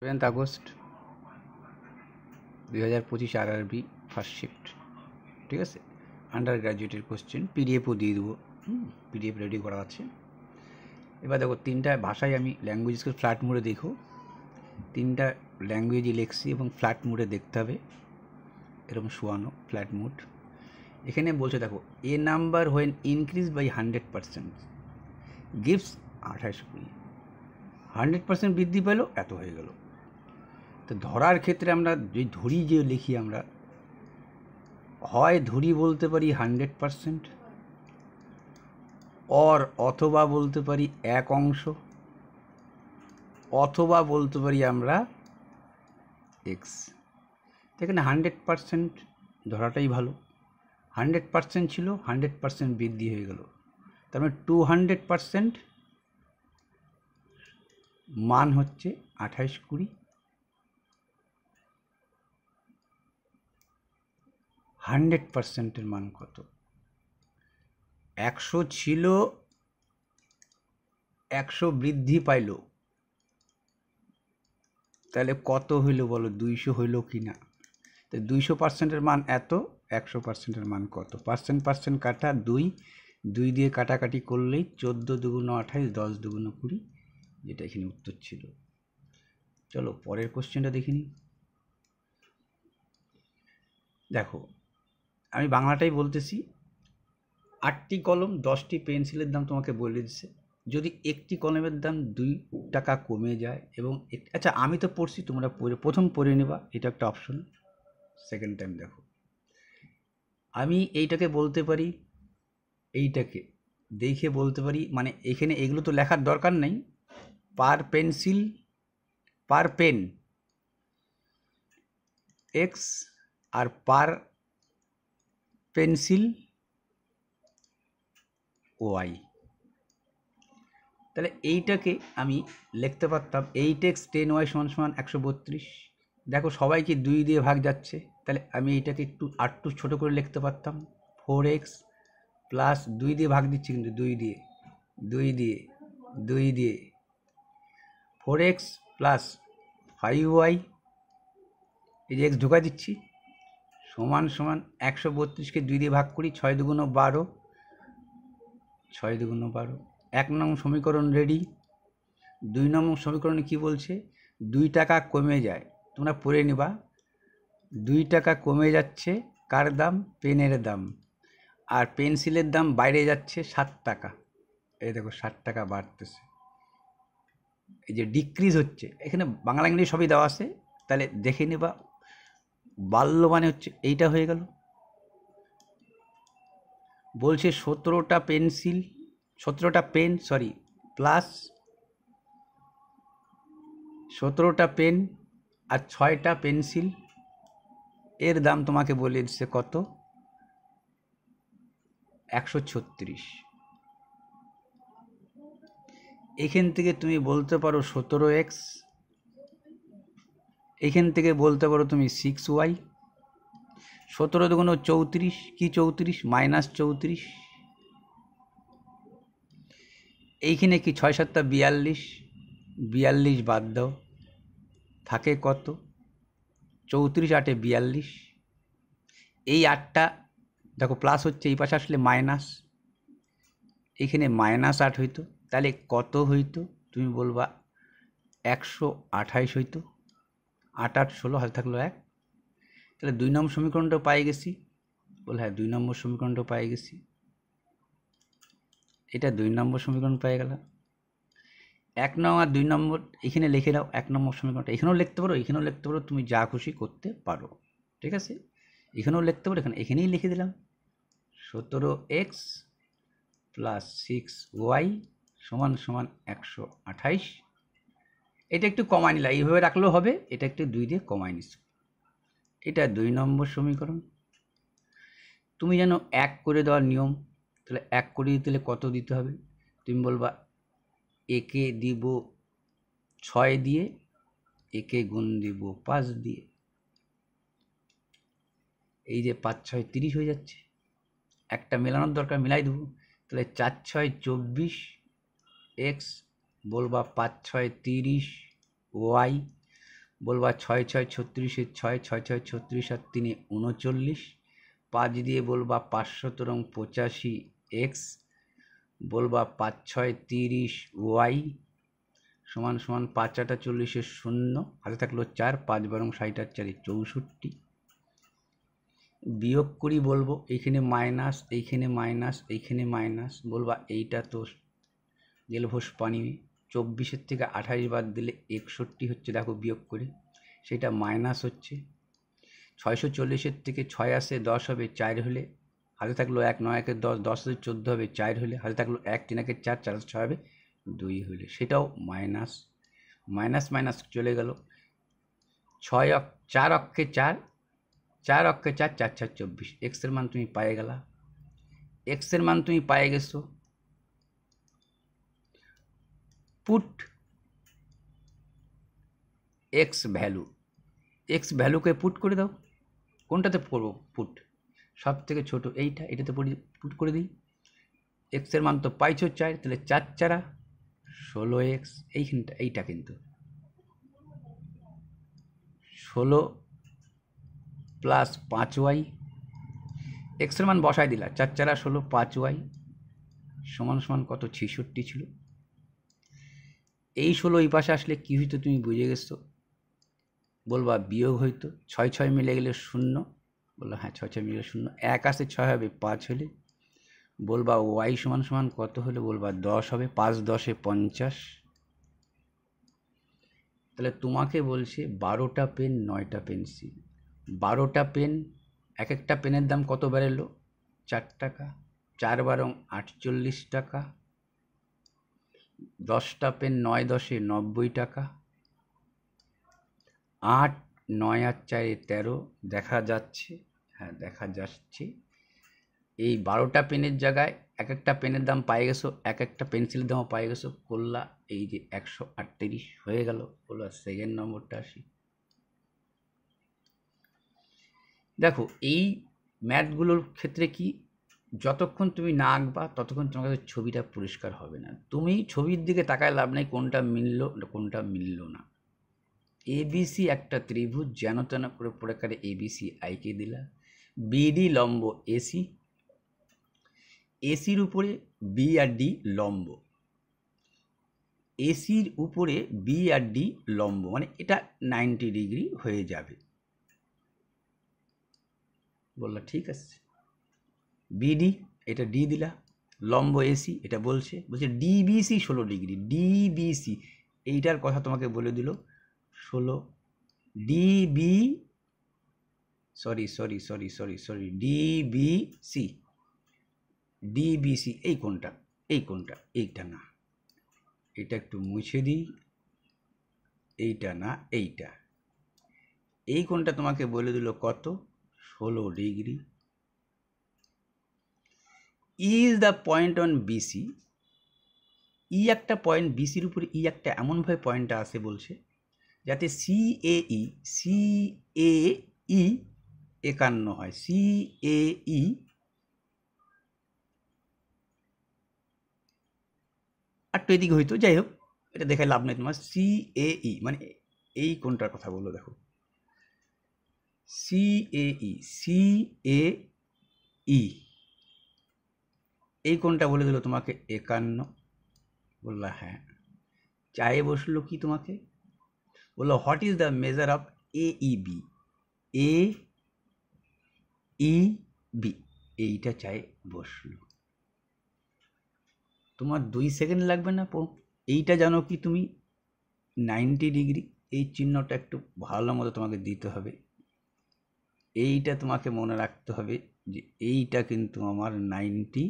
7 August 2025 RRB first shift. ঠিক আছে, under গ্র্যাজুয়েটের question পিডিএফও দিয়ে দেবো, পিডিএফ রেডি করা আছে। এবার দেখো তিনটা ভাষায় আমি ল্যাঙ্গুয়েজকে ফ্ল্যাট মোডে দেখো, তিনটা ল্যাঙ্গুয়েজই লেখছি এবং ফ্ল্যাট মোডে দেখতে হবে, এরকম শোয়ানো ফ্ল্যাট মোড। এখানে বলছে দেখো a number when increase by 100% gives 28 100% বৃদ্ধি পেলো, এত হয়ে গেল। তো ধরার ক্ষেত্রে আমরা যে ধরি যে লিখি, আমরা হয় ধরি বলতে পারি 100% অথবা বলতে পারি 1 অংশ, অথবা বলতে পারি আমরা এক্স। এখানে 100% ধরাটাই ভালো। 100% ছিল, 100% বৃদ্ধি হয়ে গেল, তার মানে 200% মান হচ্ছে 28 100%-এর মান কত? 100 ছিল, 100 বৃদ্ধি পাইল, তাহলে কত হইল বলো? 200 হইল কি না? তো 200%-এর মান এত, 100%-এর মান কত? পার্সেন্ট কাটা 2 দিয়ে কাটাকাটি করলেই 14 দুগুণ 28, 10 দুগুণ 20, যেটা এখানে উত্তর ছিল। চলো পরের কোশ্চেনটা দেখে নিই। দেখো আমি বাংলাটাই বলতেছি। 8টি কলম 10টি পেন্সিলের দাম তোমাকে বলে দিচ্ছে। যদি একটি কলমের দাম 2 টাকা কমে যায় এবং আচ্ছা আমি তো পড়ছি, তোমরা প্রথম পড়ে নেবা, এটা একটা অপশন। সেকেন্ড টাইম দেখো, আমি এইটাকে বলতে পারি, এইটাকে দেখে বলতে পারি, মানে এখানে এগুলো তো লেখার দরকার নেই। পার পেন্সিল, পার পেন এক্স আর পার পেন্সিল ওয়াই। তাহলে এইটাকে আমি লিখতে পারতাম 8x 10y = 132। দেখো সবাইকে 2 দিয়ে ভাগ যাচ্ছে, তাহলে আমি এইটাকে একটু ছোটো করে লিখতে পারতাম 4x প্লাস 2 দিয়ে ভাগ দিচ্ছি, কিন্তু 2 দিয়ে 4x প্লাস 5y, এই যে এক্স ঢোকা দিচ্ছি, সমান 132কে 2 দিয়ে ভাগ করি, 6 দুগুণ 12, 6 দুগুণ 12। 1 নং সমীকরণ রেডি। 2 নম্বর সমীকরণে কি বলছে? 2 টাকা কমে যায়, তোমরা পড়ে নিবা। 2 টাকা কমে যাচ্ছে, কার দাম? পেনের দাম। আর পেন্সিলের দাম বাইরে যাচ্ছে 7 টাকা। এই দেখো 7 টাকা বাড়তেছে, এই যে ডিক্রিজ হচ্ছে। এখানে বাংলা ইংরেজি সবই দেওয়া আছে, তাহলে দেখে নিবা। বাড়ল মানে হচ্ছে এইটা হয়ে গেল। বলছে 17টা পেন প্লাস 17টা পেন আর 6টা পেন্সিল, এর দাম তোমাকে বলে দিচ্ছে কত? 136। এখান থেকে তুমি বলতে পারো 17x, এখান থেকে বলতে পারো তুমি 6y। 17 দুগুণ 34, কি 34? -34। এইখানে কি 6 7 42, 42 বাদ দাও, থাকে কত? 34 8 42। এই 8টা দেখো প্লাস হচ্ছে, এই পাশে আসলে মাইনাস, এখানে -8 হইতো, তাহলে কত হইতো? তুমি বলবা 128 হইতো। 8 8 16, হাতে থাকলো 1। তাহলে 2 নম্বর সমীকরণটাও পাই গেছি। বল হ্যাঁ, 2 নম্বর সমীকরণটাও পাই গেছি। এটা 2 নম্বর সমীকরণ পেয়ে গেলাম। 1 নং আর 2 নম্বর এখানে লিখে দাও। 1 নম্বর সমীকরণটা এখানেও লিখতে পারো, এখানেও লিখতে পারো, তুমি যা খুশি করতে পারো। ঠিক আছে, এখানেও লিখতে পারো, এখানেই লিখে দিলাম 17x প্লাস 6y = 128। এটা একটু কমাই নিলাম, এইভাবে রাখলেও হবে, এটা একটু 2 দিয়ে কমাই নিচ্ছ। এটা 2 নম্বর সমীকরণ। তুমি জানো 1 করে দেওয়ার নিয়ম, তাহলে 1 করে দিতে কত দিতে হবে? তুমি বলবা একে দিব 6 দিয়ে, একে গুণ দিব 5 দিয়ে, এই যে 5 6 30 হয়ে যাচ্ছে। একটা মেলানোর দরকার, মিলাই দেবো। তাহলে 4 6 24 x, বলবা 5 6 30 y বলবা 6 6 36 6 6 6 36 আর 3 39, 5 দিয়ে বলবা 585 এক্স, বলবা 5 6 30 ওয়াই সমান সমান 5 8 40 শূন্য, হাতে থাকলো 4, 5 12 60 আর 4 64, বিয়োগ করি বলবো এইখানে মাইনাস, এইখানে মাইনাস, এইখানে মাইনাস, বলবা এইটা তো জেল ভোস পানি, 24 থেকে 28 বাদ দিলে 61 হচ্ছে, দেখো বিয়োগ করে সেটা মাইনাস হচ্ছে। 640 থেকে 6 আসে 10 হবে, 4 হলে হাতে থাকলো 1, 9 1 10, 10 আসে 14 হবে, 4 হলে হাতে থাকলো 1, 3 1 4, 4 আসে 6 হবে 2 হলে, সেটাও মাইনাস। মাইনাস মাইনাস চলে গেল, 4 অক্ষে 4, 4 অক্ষে 4, 4 4 24, এক্সের মান তুমি পায়ে গেলা। এক্সের মান তুমি পায়ে গেছো। পুট এক্স ভ্যালু, এক্স ভ্যালুকে পুট করে দাও। কোনটাতে করবো পুট? সব থেকে ছোটো এইটা, এটাতে পুট করে দিই। এক্সের মান তো পাইছো 4, তাহলে 4 4 16x, এইখানটা এইটা কিন্তু 16 প্লাস 5y, এক্সের মান বসায় দিলা, 4 4 16, 5y সমান সমান কত? 66 ছিল। এই 16 এই পাশে আসলে কী হইতো তুমি বুঝে গেছো? বলবা বিয়োগ হইতো, 6 6 মিলে গেলে 0, বললো হ্যাঁ 6 6 মিলে 0, 1 আসে 6 হবে 5 হলে, বলবা ওয়াই সমান সমান কত হলে? বলবা 10 হবে, 5 10 50। তাহলে তোমাকে বলছে 12টা পেন 9টা পেন্সিল, 12টা পেন, এক একটা পেনের দাম কত বেড়েলো? 4 টাকা, 4 12 48 টাকা, 10টা পেন 9 10 90 টাকা, 8 9 আর 4 13, দেখা যাচ্ছে, হ্যাঁ দেখা যাচ্ছে। এই 12টা পেনের জায়গায় এক একটা পেনের দাম পাই গেছো, এক একটা পেন্সিলের দামও পাই গেছো, করলা এই যে 138 হয়ে গেল। বললো সেকেন্ড নম্বরটা আসি। দেখো এই ম্যাথগুলোর ক্ষেত্রে কি, যতক্ষণ তুমি না আঁকবা ততক্ষণ তোমার কাছে ছবিটা পরিষ্কার হবে না। তুমি ছবির দিকে তাকায় লাভ নেই কোনটা মিললো কোনটা মিললো না। এবিসি একটা ত্রিভুজ, যেন তেন করে প্রকারে এবিসি আইকে দিলা, বিডি লম্ব এসি, এসির উপরে বি আর ডি লম্ব, এসির উপরে বি আর ডি লম্ব, মানে এটা 90 ডিগ্রি হয়ে যাবে। বললা ঠিক আছে, বিডি এটা ডি দিলা, লম্ব এসি এটা বলছে ডিবিসি 16 ডিগ্রি, ডিবিসি এইটার কথা তোমাকে বলে দিল 16 DB, sorry sorry sorry sorry sorry DBC, DBC এই কোনটা, এই কোনটা, এইটা না, এটা একটু মুছে দিই, এইটা না এইটা, এই কোনটা তোমাকে বলে দিল কত? 16 degree. Is the point on BC, E একটা পয়েন্ট, বিসির উপরে ই একটা এমনভাবে পয়েন্টটা আসে বলছে যাতে সিএই 51 হয়, সিএই আর তো এদিকে হইতো, যাই হোক এটা দেখে লাভ নেই তোমার। সিএই মানে এই কোনটার কথা বললো দেখো, সিএই, সিএই এই কোনটা বলে দিল তোমাকে 51। বললা হ্যাঁ। চায়ে বসলো কি তোমাকে? বললো what is the measure of AB, AB এইটা চায়ে বসলো। তোমার 2 সেকেন্ড লাগবে না, এইটা জানো কি তুমি 90 ডিগ্রি, এই চিহ্নটা একটু ভালো মতো তোমাকে দিতে হবে, এইটা তোমাকে মনে রাখতে হবে যে এইটা কিন্তু আমার 90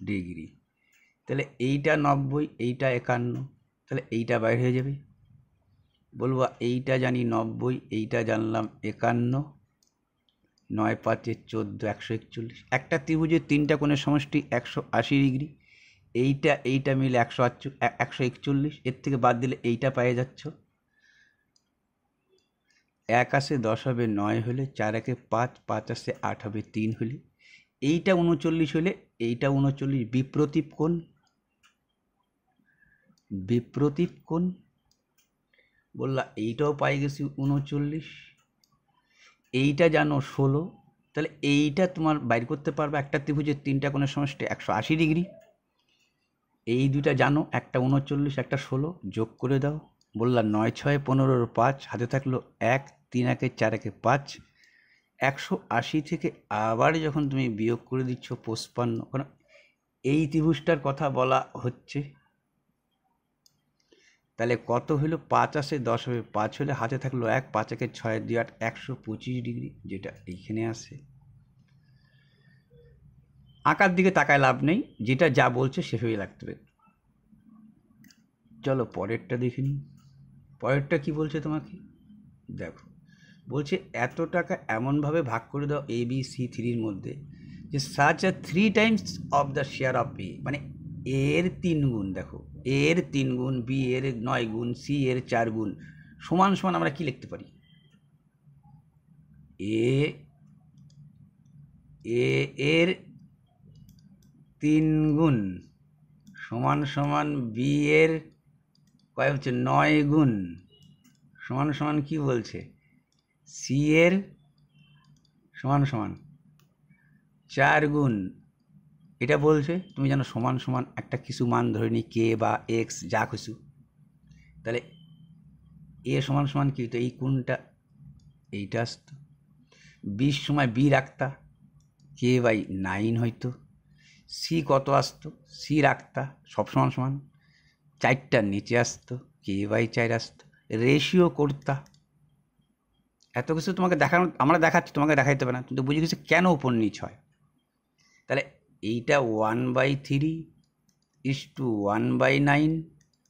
ডিগ্রি। তাহলে এইটা 90, এইটা 51, তাহলে এইটা বাইরে হয়ে যাবে। বলবো এইটা জানি 90, এইটা জানলাম 51, 9 5 14, 141। একটা ত্রিভুজের 3টা কোণের সমষ্টি 180 ডিগ্রি, এইটা মিলে 141, এর থেকে বাদ দিলে এইটা পেয়ে যাচ্ছ। 1 আসে 10 হবে 9 হলে, 4 1 5, 5 আসে 8 হবে 3 হলে, এইটা 39 হলে এইটা 39, বিপ্রতীপ কোণ, বিপ্রতীপ কোণ বললা এইটাও পাই গেছি 39, এইটা জানো 16, তাহলে এইটা তোমার বাইর করতে পারবে একটা ত্রিভুজের তিনটা কোণের সমষ্টি 180 ডিগ্রি। এই দুইটা জানো, একটা 39 একটা 16, যোগ করে দাও। বললা 9 6 15 5, হাতে থাকলো 1, 3 1 4 1 5, 180 থেকে আবার যখন তুমি বিয়োগ করে দিচ্ছ 55, কারণ এই ত্রিভুজটার কথা বলা হচ্ছে। তাহলে কত হলো? 5 আসে 10 হবে, 5 হলে হাতে থাকলো 1, 5 1 6 2 8, 125 ডিগ্রি, যেটা এইখানে আসে। আঁকার দিকে তাকায় লাভ নেই, যেটা যা বলছে সেভাবেই লাগতে হবে। চলো পরেরটা দেখে নিই। পরেরটা কি বলছে তোমাকে দেখো, বলছে এত টাকা এমনভাবে ভাগ করে দাও এ বি সি থ্রির মধ্যে যে such a 3 times of the share of A, মানে এর 3 গুণ, দেখো এর 3 গুণ, বি এর 9 গুণ, সি এর 4 গুণ, সমান সমান আমরা কি লিখতে পারি? এ এর 3 গুণ সমান সমান বি এর কয় হচ্ছে 9 গুণ সমান সমান কি বলছে? সি এর সমান সমান 4 গুণ, এটা বলছে। তুমি জানো সমান সমান একটা কিছু মান ধরে নি, কে বা এক্স যা কিছু, তাহলে এ সমান সমান কি হতো? এই কোণটা এইটা আসতো, 20 সময় বি রাখতা, কে বাই 9 হইতো। সি কত আসতো? সি রাখতা সব সমান সমান, 4টার নিচে আসতো, কে বাই 4 আসতো। রেশিও করতা, এত কিছু তোমাকে দেখানো, আমরা দেখাচ্ছি, তোমাকে দেখাইতে হবে না, তুমি তো বুঝে গেছো কেন উপর নিচ হয়। তাহলে এইটা 1/3 = 1/9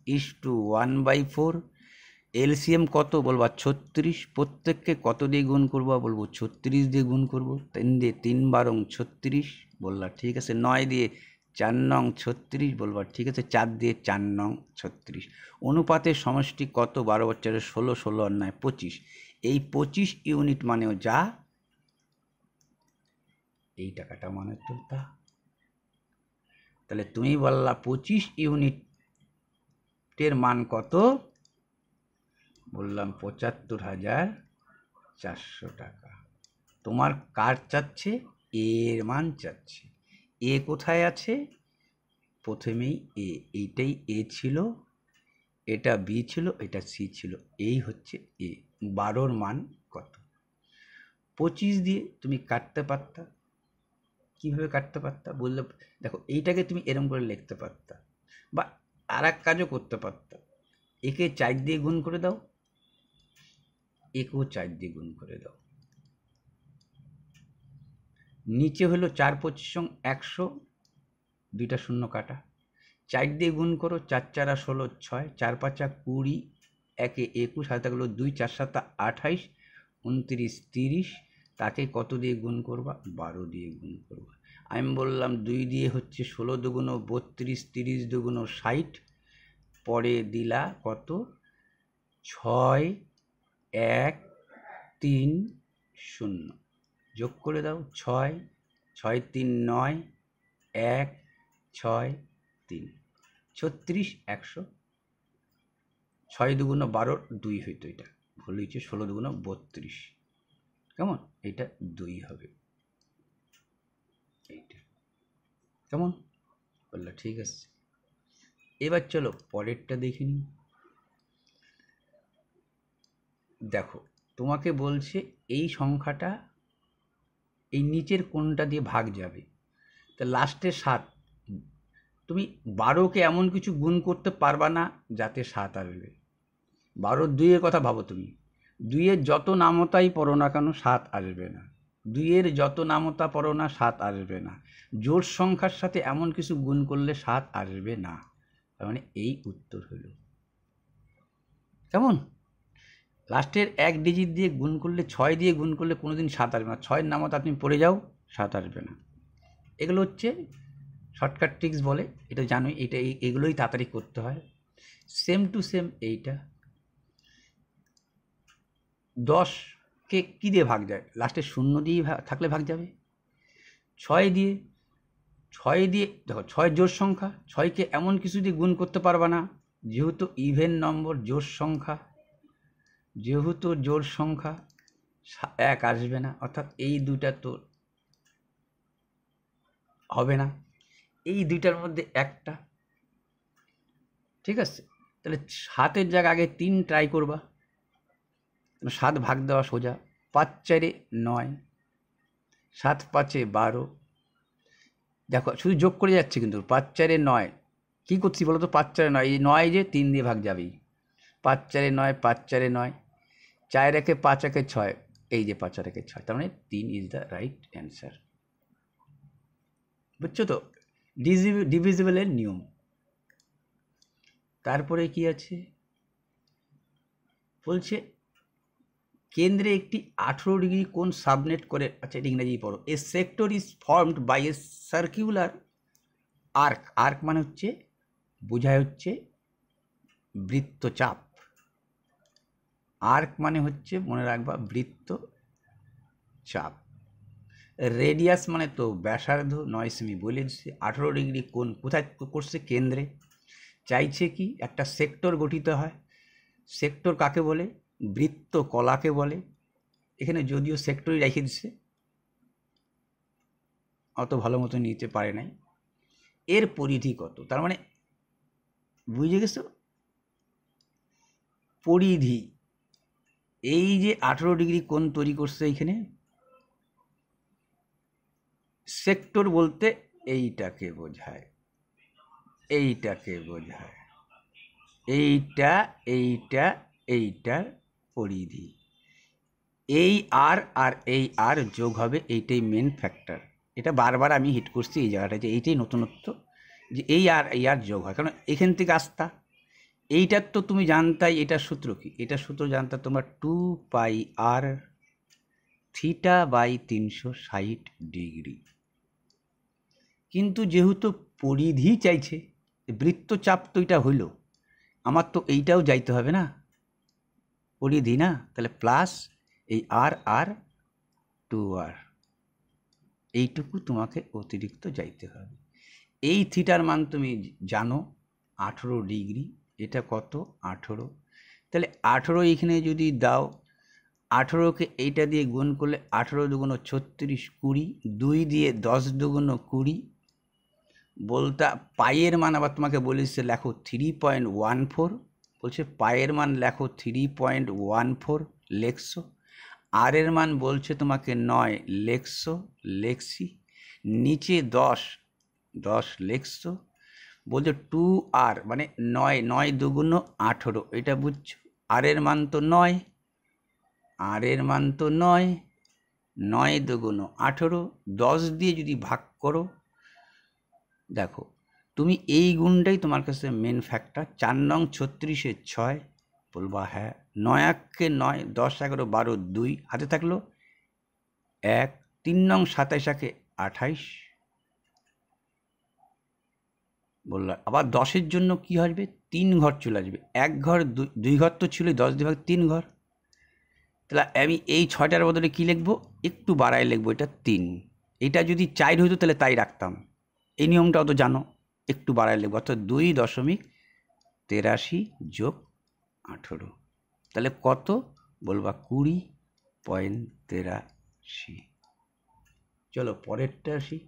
= 1/4। এলসিএম কত বলবা? 36। প্রত্যেককে কত দিয়ে গুণ করবো? বলবো 36 দিয়ে গুণ করবো। 3 দিয়ে 3 বারং 36 বললা, ঠিক আছে। 9 দিয়ে 4 নং 36 বলবা, ঠিক আছে। 4 দিয়ে 4 নং 36। অনুপাতের সমষ্টি কত? 12 বছরে 16, 16 আর 9 25। এই 25 ইউনিট মানেও যা, এই টাকাটা মানে তো তা। তাহলে তুমি বললা 25 ইউনিটের মান কত? বললাম 75,400 টাকা। তোমার কার চাচ্ছে? এর মান চাচ্ছে। এ কোথায় আছে? প্রথমেই এ, এইটাই এ ছিল, এটা বি ছিল, এটা সি ছিল, এই হচ্ছে এ। 12র মান কত? 25 দিয়ে তুমি কাটতে পারতা। কিভাবে কাটতে পারতা? বললে দেখো, এইটাকে তুমি এরম করে লিখতে পারতা, বা আর এক কাজও করতে পারতা। একে 4 দিয়ে গুণ করে দাও, একেও 4 দিয়ে গুণ করে দাও। নিচে হলো 4 25 100, দুইটা শূন্য কাটা। 4 দিয়ে গুণ করো, 4 4 16 6, 4 5 20, একে 21, হাতে থাকলো 2, 4 7 28, 29 30। তাকে কত দিয়ে গুণ করবা? 12 দিয়ে গুণ করবা। আমি বললাম 2 দিয়ে হচ্ছে 16 দুগুণ 32, 30 দুগুণ 60। পরে দিলা কত? 6 1 3 0, যোগ করে দাও। 6 6 3 9, 1 6 3, 36 100। 6 দুগুণ 12, 2 হইতো, এটা ভুল হয়েছে। 16 দুগুণ 32, কেমন? এটা 2 হবে, এইটা কেমন? বললো ঠিক আছে। এবার চলো পরেরটা দেখে নিই। দেখো, তোমাকে বলছে এই সংখ্যাটা এই নিচের কোনটা দিয়ে ভাগ যাবে। তা লাস্টে 7, তুমি 12কে এমন কিছু গুণ করতে পারবা না যাতে 7 আসবে। 12 2-এর কথা ভাবো তুমি, 2-এর যত নামতাই পড়ো না কেন 7 আসবে না। 2-এর যত নামতা পড়ো না 7 আসবে না। জোড় সংখ্যার সাথে এমন কিছু গুণ করলে 7 আসবে না। তার মানে এই উত্তর হলো কেমন? লাস্টের 1 ডিজিট দিয়ে গুণ করলে, 6 দিয়ে গুণ করলে কোনোদিন 7 আসবে না। 6-এর নামতা আপনি পড়ে যাও, 7 আসবে না। এগুলো হচ্ছে শর্টকাট ট্রিক্স বলে, এটা জানোই। এটা এগুলোই তাড়াতাড়ি করতে হয়। সেম টু সেম এইটা 10কে কী দিয়ে ভাগ যায়? লাস্টে 0 দিয়েই থাকলে ভাগ যাবে। 6 দিয়ে, 6 দিয়ে দেখো, 6 জোড় সংখ্যা, 6কে এমন কিছু দিয়ে গুণ করতে পারবা না, যেহেতু ইভেন নম্বর জোড় সংখ্যা। যেহেতু জোড় সংখ্যা 1 আসবে না, অর্থাৎ এই দুইটা তো হবে না, এই দুইটার মধ্যে একটা, ঠিক আছে। তাহলে 7-এর জায়গায় আগে 3 ট্রাই করবা, 7 ভাগ দেওয়া সোজা, 5-4 9, 7-5 12। দেখো শুধু যোগ করে যাচ্ছে, কিন্তু 5-4 9 কী করছি বলো তো, 5-4 9, এই 9 যে 3 দিয়ে ভাগ যাবেই, 5-4 9, 5-4 9, 4 একে 5 একে 6, এই যে 5 একে 6, তার মানে 3 ইজ দ্য রাইট অ্যান্সার। বুঝছো তো ডিভিজিবলের নিয়ম। তারপরে কি আছে বলছে, কেন্দ্রে একটি 18 ডিগ্রি কোণ সাবনেট করে, আচ্ছা এটা ইংরেজি পড়ো। A sector is formed by a circular arc, arc মানে হচ্ছে বোঝায় হচ্ছে বৃত্তচাপ, আর্ক মানে হচ্ছে মনে রাখবা বৃত্তচাপ। রেডিয়াস মানে তো ব্যাসার্ধ, 9 সেমি। বলে দিচ্ছে 18 ডিগ্রি কোণ কোথায় করছে, কেন্দ্রে। চাইছে কি একটা সেক্টর গঠিত হয়, সেক্টর কাকে বলে, বৃত্ত কলাকে বলে। এখানে যদিও সেক্টরই রেখে দিচ্ছে, অত ভালো মতো নিতে পারে নাই। এর পরিধি কত, তার মানে বুঝে গেছো, পরিধি। এই যে 18 ডিগ্রি কোণ তৈরি করছে এইখানে, সেক্টর বলতে এইটাকে বোঝায়, এইটাকে বোঝায়, এইটা এইটা এইটার পরিধি। এই আর আর এই আর যোগ হবে, এইটাই মেন ফ্যাক্টর। এটা বারবার আমি হিট করছি এই জায়গাটা, যে এইটাই নতুনত্ব, যে এই আর যোগ হয়, কারণ এখান থেকে আসতা। এইটার তো তুমি জানতাই, এটার সূত্র কি, এটার সূত্র জানতা তোমরা 2πr θ/360 ডিগ্রি। কিন্তু যেহেতু পরিধি চাইছে, বৃত্তচাপ তো এটা হইল, আমার তো এইটাও যাইতে হবে না, পরিধি না, তাহলে প্লাস এই আর আর 2r, এইটুকু তোমাকে অতিরিক্ত যাইতে হবে। এই থিটার মান তুমি জানো 18 ডিগ্রি, এটা কত 18, তাহলে 18 এখানে যদি দাও, 18কে এইটা দিয়ে গুণ করলে 18 দুগুণ 36, 20, 2 দিয়ে 10 দুগুণ 20, বলতা পায়ের মান আবার তোমাকে বলেছে লেখো 3.14, বলছে পায়ের মান লেখো 3.14 লেখছো, আর এর মান বলছে তোমাকে 9 লেখছো, লেখছি, নিচে 10 লেখছো, বলছে 2r মানে 9, 9 দুগুণ 18, এটা বুঝছো, আর এর মান তো 9, আর এর মান তো 9, 9 দুগুণ 18, 10 দিয়ে যদি ভাগ করো, দেখো তুমি এই গুণটাই তোমার কাছে মেন ফ্যাক্টর। 4 নং 36-এ 6, বলবা হ্যাঁ, 9 1-কে 9, 10 11 12 2, হাতে থাকলো 1, 3 নং 27 1-এ 28, বললাম আবার 10-এর জন্য কি আসবে, 3 ঘর চলে আসবে, 1 ঘর 2 ঘর তো ছিল, 10 দিয়ে ভাগ 3 ঘর, তাহলে আমি এই 6টার বদলে কি লিখবো, একটু বাড়ায় লিখবো, এটা 3, এটা যদি 4 হইতো তাহলে তাই রাখতাম, এই নিয়মটাও তো জানো, একটু বাড়ায় লিখবো, অর্থাৎ 2.83 যোগ 18, তাহলে কত বলবা 20.83। চলো পরেরটা আসি।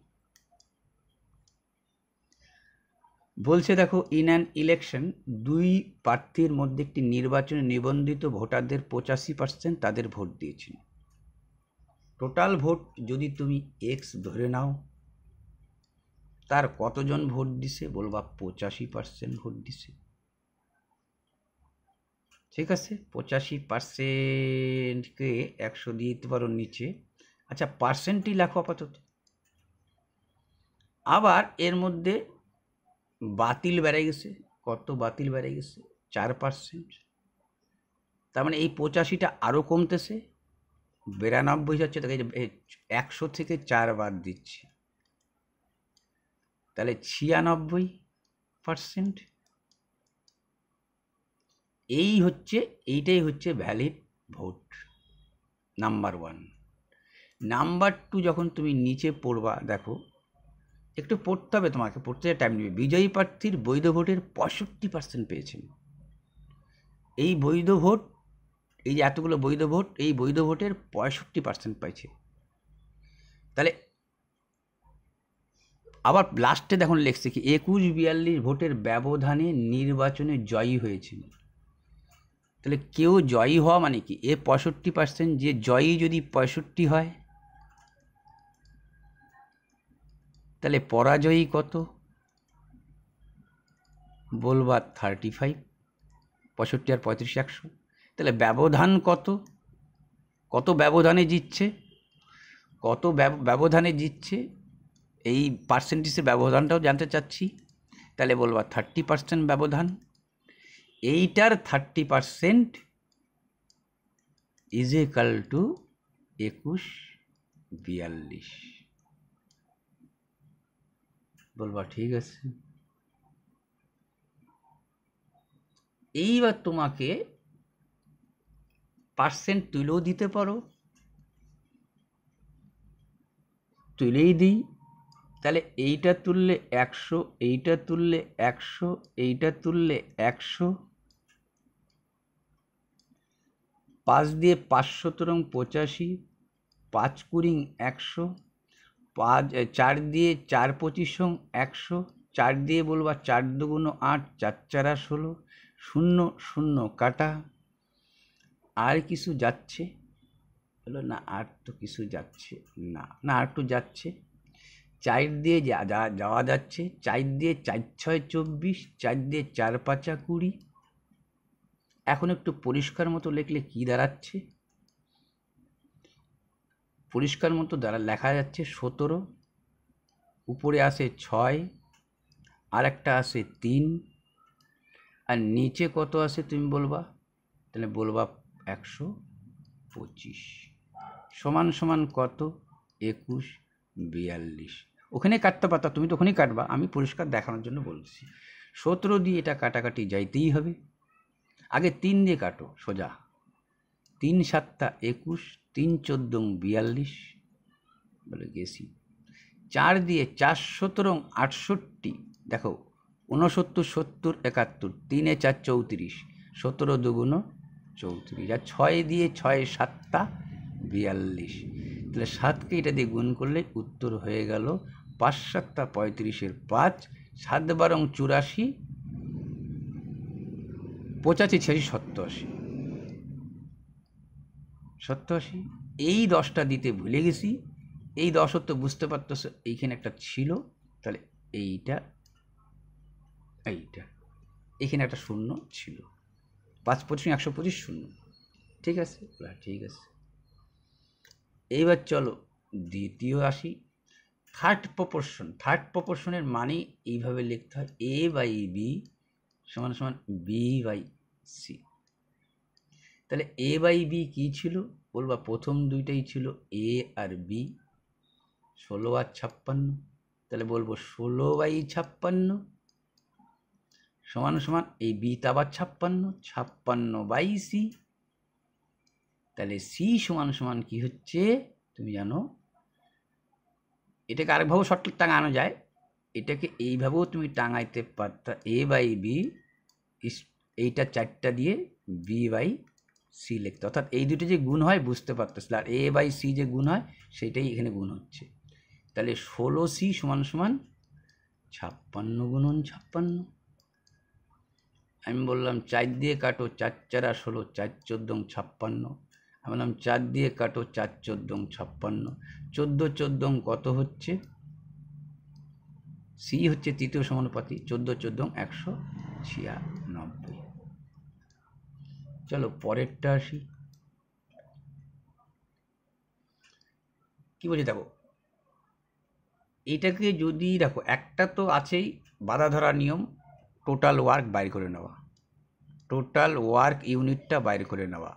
বলছে দেখো, ইন অ্যান ইলেকশন, 2 প্রার্থীর মধ্যে একটি নির্বাচনে নিবন্ধিত ভোটারদের 85% তাদের ভোট দিয়েছেন। টোটাল ভোট যদি তুমি এক্স ধরে নাও, তার কতজন ভোট দিছে, বলবা 85% ভোট দিছে, ঠিক আছে। 85%কে 100 দিয়ে দিতে পারো নিচে, আচ্ছা পার্সেন্টই লেখো আপাতত। আবার এর মধ্যে বাতিল বেড়ে গেছে, কত বাতিল বেড়ে গেছে, 4%, তার মানে এই 85টা আরও কমতেছে, 92 যাচ্ছে, তাকে 100 থেকে 4 বাদ দিচ্ছি, তাহলে 96%। এইটাই হচ্ছে ভ্যালিড ভোট, নাম্বার 1। নাম্বার 2 যখন তুমি নিচে পড়বা, দেখো একটু পড়তে হবে তোমাকে, পড়তে টাইম নেবে। বিজয়ী প্রার্থীর বৈধ ভোটের 65% পেয়েছেন, এই বৈধ ভোট এই যে এতগুলো বৈধ ভোট, এই বৈধ ভোটের 65% পাইছে। তাহলে আবার লাস্টে দেখুন লিখছে কি 21-42 ভোটের ব্যবধানে নির্বাচনে জয়ী হয়েছিল। তাহলে কেউ জয়ী হওয়া মানে কি, 65%, যে জয়ী যদি 65 হয়, তাহলে পরাজয়ী কত বলবা 35, 65 আর 35 100। তাহলে ব্যবধান কত, কত ব্যবধানে জিতছে, কত ব্যবধানে জিতছে, এই পার্সেন্টেজের ব্যবধানটাও জানতে চাচ্ছি। তাহলে বলবা 30% ব্যবধান। এইটার 30% ইজ ইকাল টু 21-42। বলবা ঠিক আছে। এইবার তোমাকে পার্সেন্ট তুলেও দিতে পারো, তুলেই দিই। তাহলে এইটা তুললে 100, এইটা তুললে 100, এইটা তুললে 100, 5 দিয়ে 517 85, 5 কুড়ি 100, 4 দিয়ে 4 25 100, 4 দিয়ে বলবা 4 দুগুণ 8, 4 4 16, 0 0 কাটা। আর কিছু যাচ্ছে বলো না, আর তো কিছু যাচ্ছে না, না আর একটু যাচ্ছে। 4 দিয়ে যাওয়া যাচ্ছে, 4 দিয়ে 4 6 24, 4 দিয়ে 4 5 20। এখন একটু পরিষ্কার মতো লিখলে কি দাঁড়াচ্ছে, পরিষ্কার মতো লেখা যাচ্ছে 17, উপরে আসে 6, আর একটা আসে 3, আর নিচে কত আসে তুমি বলবা, তাহলে বলবা 125 সমান সমান কত 21-42। ওখানে কাটতে পারতা, তুমি তো ওখানেই কাটবা, আমি পরিষ্কার দেখানোর জন্য বলছি। 17 দিয়ে এটা কাটাকাটি যাইতেই হবে। আগে 3 দিয়ে কাটো সোজা, 3 7 21, 3 14 42, বলে গেছি। 4 দিয়ে 4 17 68, দেখো 69 70 71, 3 4 34, 17 দুগুণ 34, আর 6 দিয়ে 6 7 42। তাহলে 7কে এটা দিয়ে গুণ করলে উত্তর হয়ে গেল 5 7 35-এর 5, 7 12 84, 85 86 87 87। এই 10টা দিতে ভুলে গেছি, এই 10 তো বুঝতে পারতো এইখানে একটা ছিল, তাহলে এইটা এখানে একটা শূন্য ছিল, 5 25 125 শূন্য। ঠিক আছে, ঠিক আছে। এইবার চলো দ্বিতীয় আসি, থার্ড প্রপোর্শন। থার্ড প্রপোর্শনের মানে এইভাবে লিখতে হয়, a বাই বি সমান সমান b বাই সি। তাহলে a বাই বি কী ছিল বলবা, প্রথম দুইটাই ছিল a আর b, 16 আর 56। তাহলে বলবো 16 বাই 56 সমান সমান এই বিটা আবার 56, 56 বাই সি। তাহলে সি সমান সমান কি হচ্ছে তুমি জানো, এটাকে আরেকভাবেও শর্ট টাঙানো যায়, এটাকে এইভাবেও তুমি টাঙাইতে পারতা, এ বাই বি, এইটা 4টা দিয়ে বি বাই সি লিখতে, অর্থাৎ এই দুটো যে গুণ হয় বুঝতে পারতেছিল, আর এ বাই সি যে গুণ হয় সেটাই এখানে গুণ হচ্ছে। তাহলে 16C সমান সমান 56 গুণন 56। আমি বললাম 4 দিয়ে কাটো, 4 4 16, 4 14 56। আমি বললাম 4 দিয়ে কাটো, 4 14 56, 14 14 কত হচ্ছে, সি হচ্ছে তৃতীয় সমানুপাতি, 14 14 196। চলো পরেরটা আসি, কি বলছি দেখো, এটাকে যদি দেখো, একটা তো আছেই বাধা ধরা নিয়ম, টোটাল ওয়ার্ক বাইর করে নেওয়া, টোটাল ওয়ার্ক ইউনিটটা বাইর করে নেওয়া।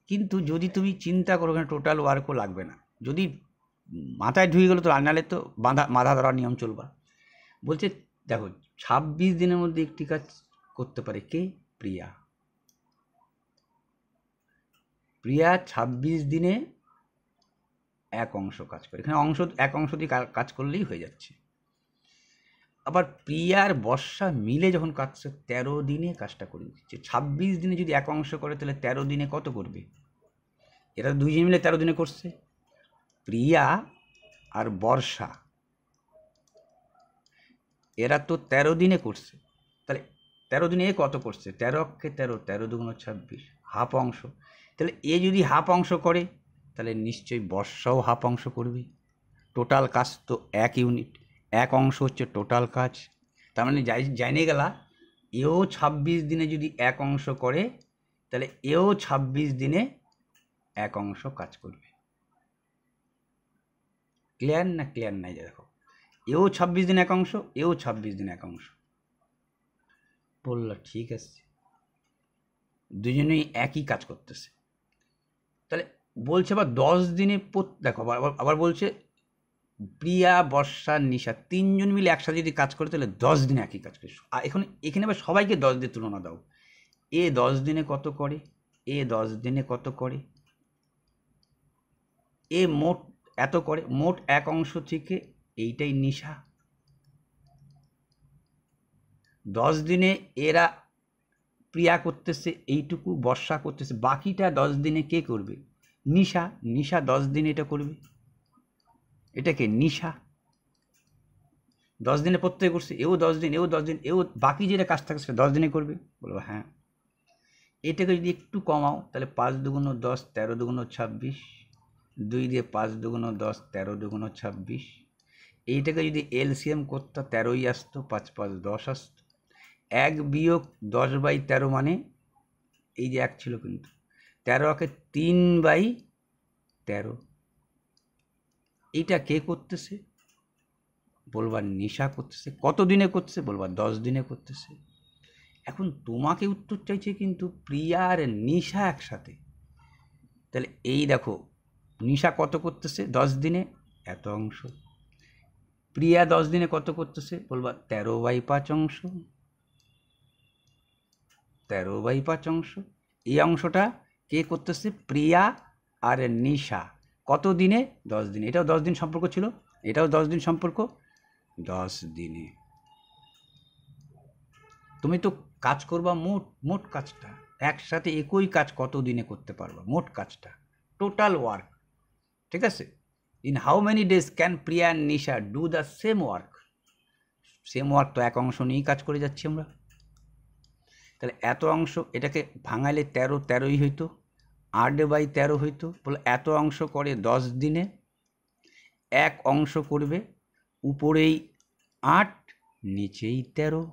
কিন্তু যদি তুমি চিন্তা করো এখানে টোটাল ওয়ার্কও লাগবে না, যদি মাথায় ঢুকে গেলো তো, রান্নালে তো বাধা ধরা নিয়ম চলবা। বলছে দেখো 26 দিনের মধ্যে একটি কাজ করতে পারে কে, প্রিয়া। প্রিয়া 26 দিনে এক অংশ কাজ করে, এখানে এক অংশ দিয়ে কাজ করলেই হয়ে যাচ্ছে। আবার প্রিয়া আর বর্ষা মিলে যখন কাজটা 13 দিনে কাজটা করে দিচ্ছে। 26 দিনে যদি এক অংশ করে তাহলে 13 দিনে কত করবে? এরা দুইজন মিলে 13 দিনে করছে। প্রিয়া আর বর্ষা এরা তো 13 দিনে করছে, তাহলে 13 দিনে এ কত করছে? 13 অক্ষে 13, 13 দুগুণ 26, হাফ অংশ। তাহলে এ যদি হাফ অংশ করে তাহলে নিশ্চয়ই বর্ষাও হাফ অংশ করবে। টোটাল কাজ তো 1 ইউনিট, 1 অংশ হচ্ছে টোটাল কাজ। তার মানে জানিয়ে গেলা এও 26 দিনে যদি 1 অংশ করে তাহলে এও 26 দিনে 1 অংশ কাজ করবে। ক্লিয়ার না ক্লিয়ার নাই? দেখো, এও 26 দিন 1 অংশ, এও 26 দিন 1 অংশ। বলল ঠিক আছে, দুজনেই একই কাজ করতেছে। তাহলে বলছে আবার 10 দিনে দেখো আবার বলছে প্রিয়া, বর্ষা, নিশা 3 জন মিলে একসাথে যদি কাজ করে তাহলে 10 দিনে একই কাজ করে। এখানে আবার সবাইকে 10 দিয়ে তুলনা দাও। এ 10 দিনে কত করে, এ 10 দিনে কত করে, এ মোট এত করে, মোট 1 অংশ থেকে এইটাই নিশা। 10 দিনে এরা প্রিয়া করতেছে এইটুকু, বর্ষা করতেছে, বাকিটা 10 দিনে কে করবে? নিশা। নিশা 10 দিনে এটা করবে, এটাকে নিশা 10 দিনে প্রত্যেকে করছে, এও 10 দিন, এও 10 দিন, এও বাকি যেটা কাজ থাকে সেটা 10 দিনে করবে। বলবো হ্যাঁ। এটাকে যদি একটু কমাও তাহলে 5 দুগুণ 10, 13 দুগুণ 26, 2 দিয়ে 5 দুগুণ 10, 13 দুগুণ 26। এইটাকে যদি এলসিএম করতো 13ই আসতো, 5 5 10 আসতো। 1 বিয়োগ 10/13 মানে এই যে 1 ছিল, কিন্তু 13কে 3/13। এইটা কে করতেছে? বলবা নিশা করতেছে। কত দিনে করতেছে? বলবা 10 দিনে করতেছে। এখন তোমাকে উত্তর চাইছে কিন্তু প্রিয়া আর নিশা একসাথে। তাহলে এই দেখো, নিশা কত করতেছে 10 দিনে? এত অংশ। প্রিয়া 10 দিনে কত করতেছে? বলবা 13/5 অংশ। 13/5 অংশ। এই অংশটা কে করতেছে? প্রিয়া আর নিশা। কত দিনে? 10 দিনে। এটাও 10 দিন সম্পর্ক ছিল, এটাও 10 দিন সম্পর্ক, 10 দিনে। তুমি তো কাজ করবা মোট কাজটা, একসাথে একই কাজ কত দিনে করতে পারবা, মোট কাজটা, টোটাল ওয়ার্ক। ঠিক আছে? In how many days can Priya and Nisha do the same work? Same work তো 1 অংশ নিয়েই কাজ করে যাচ্ছি আমরা। তাহলে এত অংশ, এটাকে ভাঙালে 13 13ই হইতো, 8/13 হইতো। বলে এত অংশ করে 10 দিনে, 1 অংশ করবে, উপরেই 8, নিচেই 13।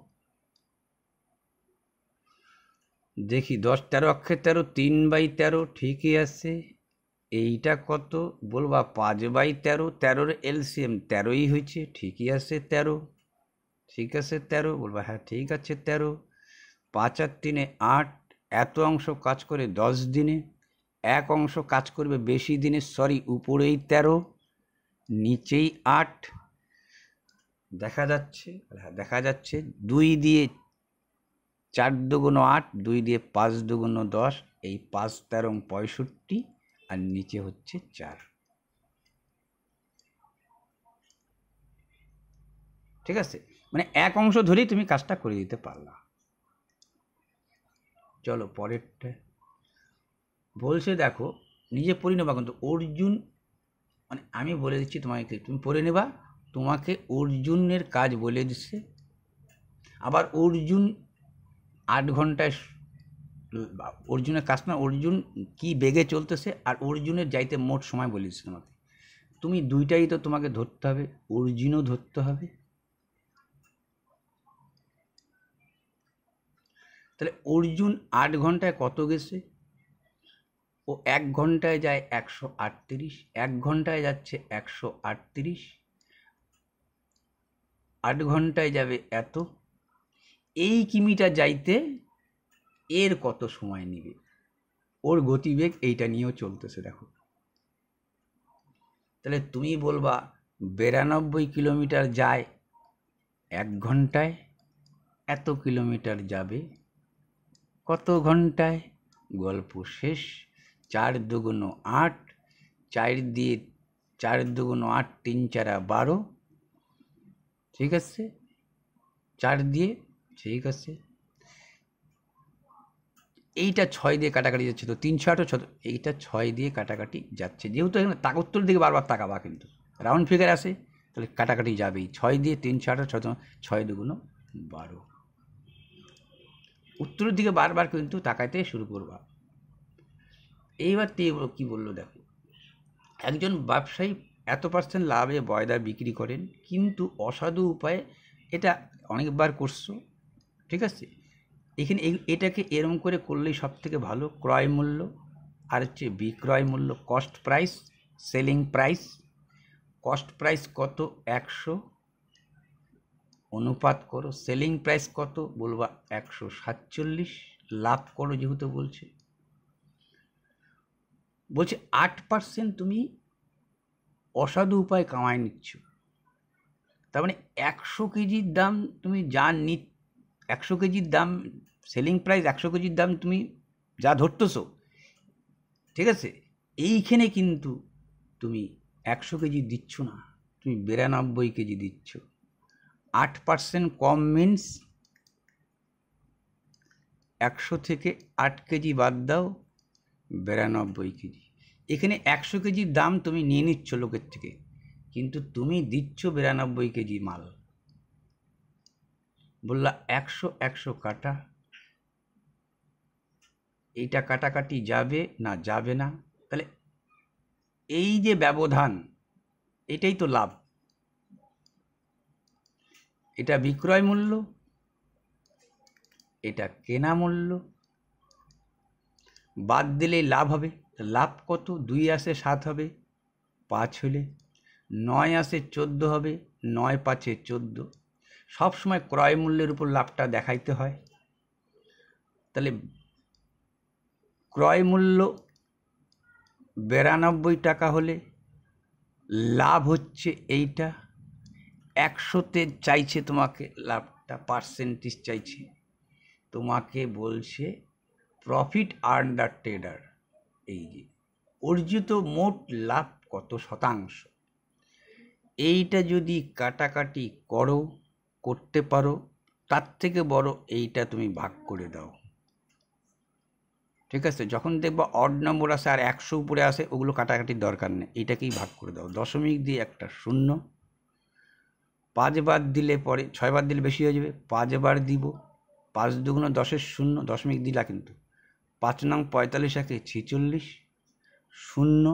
দেখি 10 13 অক্ষে 13, 3/13 ঠিকই আছে। এইটা কত? বলবা 5/13, 13-র এলসিএম 13ই হয়েছে, ঠিকই আছে 13। ঠিক আছে 13, বলবা হ্যাঁ ঠিক আছে 13। 5 আর 3 8, এত অংশ কাজ করে 10 দিনে, 1 অংশ কাজ করবে বেশি দিনে, সরি উপরেই 13, নিচেই 8। দেখা যাচ্ছে? হ্যাঁ দেখা যাচ্ছে। 2 দিয়ে 4 দুগুণ 8, 2 দিয়ে 5 দুগুণ 10, এই 5 13 65, আর নিচে হচ্ছে 4। ঠিক আছে? মানে 1 অংশ ধরেই তুমি কাজটা করে দিতে পারলা। চলো পরেরটা বলছে, দেখো নিজে পড়ে নেবা কিন্তু অর্জুন, মানে আমি বলে দিচ্ছি তোমাকে, তুমি পড়ে নেবা। তোমাকে অর্জুনের কাজ বলে দিচ্ছে। আবার অর্জুন 8 ঘন্টায়, অর্জুনের কাজ না, অর্জুন কি বেগে চলতেছে আর অর্জুনের যাইতে মোট সময় বলে দিচ্ছে তোমাকে। তুমি দুইটাই তো তোমাকে ধরতে হবে, অর্জুনও ধরতে হবে। তাহলে অর্জুন 8 ঘন্টায় কত গেছে? ও 1 ঘন্টায় যায় 138, 1 ঘন্টায় যাচ্ছে 138, 8 ঘন্টায় যাবে এত। এই কিমিটা যাইতে এর কত সময় নেবে? ওর গতিবেগ এইটা নিয়েও চলতেছে দেখো। তাহলে তুমি বলবা 92 কিলোমিটার যায় 1 ঘন্টায়, এত কিলোমিটার যাবে কত ঘন্টায়? গল্প শেষ। 4 দুগুণ 8, 4 দিয়ে 4 দুগুণ 8, 3 4 12। ঠিক আছে? 4 দিয়ে, ঠিক আছে, এইটা 6 দিয়ে কাটাকাটি যাচ্ছে, তো 3 6 8 এইটা 6 দিয়ে কাটাকাটি যাচ্ছে, যেহেতু এখানে উত্তর দিকে বারবার তাকাবা, কিন্তু রাউন্ড ফিগার আসে তাহলে কাটাকাটি যাবেই। 6 দিয়ে 3 6 8 6, 6 2 12, উত্তরের দিকে বারবার কিন্তু তাকাইতে শুরু করবা। এইবার কি বললো দেখো, একজন ব্যবসায়ী এত % লাভে বয়দা বিক্রি করেন, কিন্তু অসাধু উপায়ে, এটা অনেকবার করছো, ঠিক আছে, এখানে এটাকে এরম করে করলেই সব থেকে ভালো। ক্রয় মূল্য আর হচ্ছে বিক্রয় মূল্য, cost price, selling price. Cost price কত? 100, অনুপাত করো সেলিং প্রাইস কত, বলবা 147, লাভ করো যেহেতু বলছে 8% তুমি অসাধু উপায় কামাই নিচ্ছ। তার মানে 100 কেজির দাম তুমি যা 100 কেজির দাম, সেলিং প্রাইস 100 কেজির দাম তুমি যা ধরতেছো, ঠিক আছে, এইখানে কিন্তু তুমি 100 কেজি দিচ্ছ না, তুমি 92 কেজি দিচ্ছ। 8% কম মিন্স 100 থেকে 8 কেজি বাদ দাও, 92 কেজি। এখানে 100 কেজির দাম তুমি নিয়ে নিচ্ছ লোকের থেকে, কিন্তু তুমি দিচ্ছ 92 কেজি মাল। বললা 100 100 কাটা, এইটা কাটাকাটি যাবে না, যাবে না, তাহলে এই যে ব্যবধান, এটাই তো লাভ। এটা বিক্রয় মূল্য, এটা কেনা মূল্য, বাদ দিলে লাভ হবে। লাভ কত? 2 আসে 7 হবে, 5 হলে 9 আসে 14 হবে, 9 5 14। সবসময় ক্রয় মূল্যের উপর লাভটা দেখাইতে হয়। তাহলে ক্রয় মূল্য 92 টাকা হলে লাভ হচ্ছে এইটা। 100তে চাইছে তোমাকে লাভটা, পার্সেন্টেজ চাইছে, তোমাকে বলছে প্রফিট আর্ন দ্য ট্রেডার। এই যে অর্জিত মোট লাভ কত শতাংশ, এইটা যদি কাটাকাটি করতে পারো, তার থেকে বড় এইটা তুমি ভাগ করে দাও, ঠিক আছে। যখন দেখবা অড নম্বর আসে আর 100 উপরে আসে, ওগুলো কাটাকাটির দরকার নেই, এইটাকেই ভাগ করে দাও। দশমিক দিয়ে একটা শূন্য, 5 বার দিলে পরে 6 বার দিলে বেশি হয়ে যাবে, 5 বার দিব, 5 দুগুণ 10-এর শূন্য, দশমিক দিলা কিন্তু 5 নং 45 একে 46, শূন্য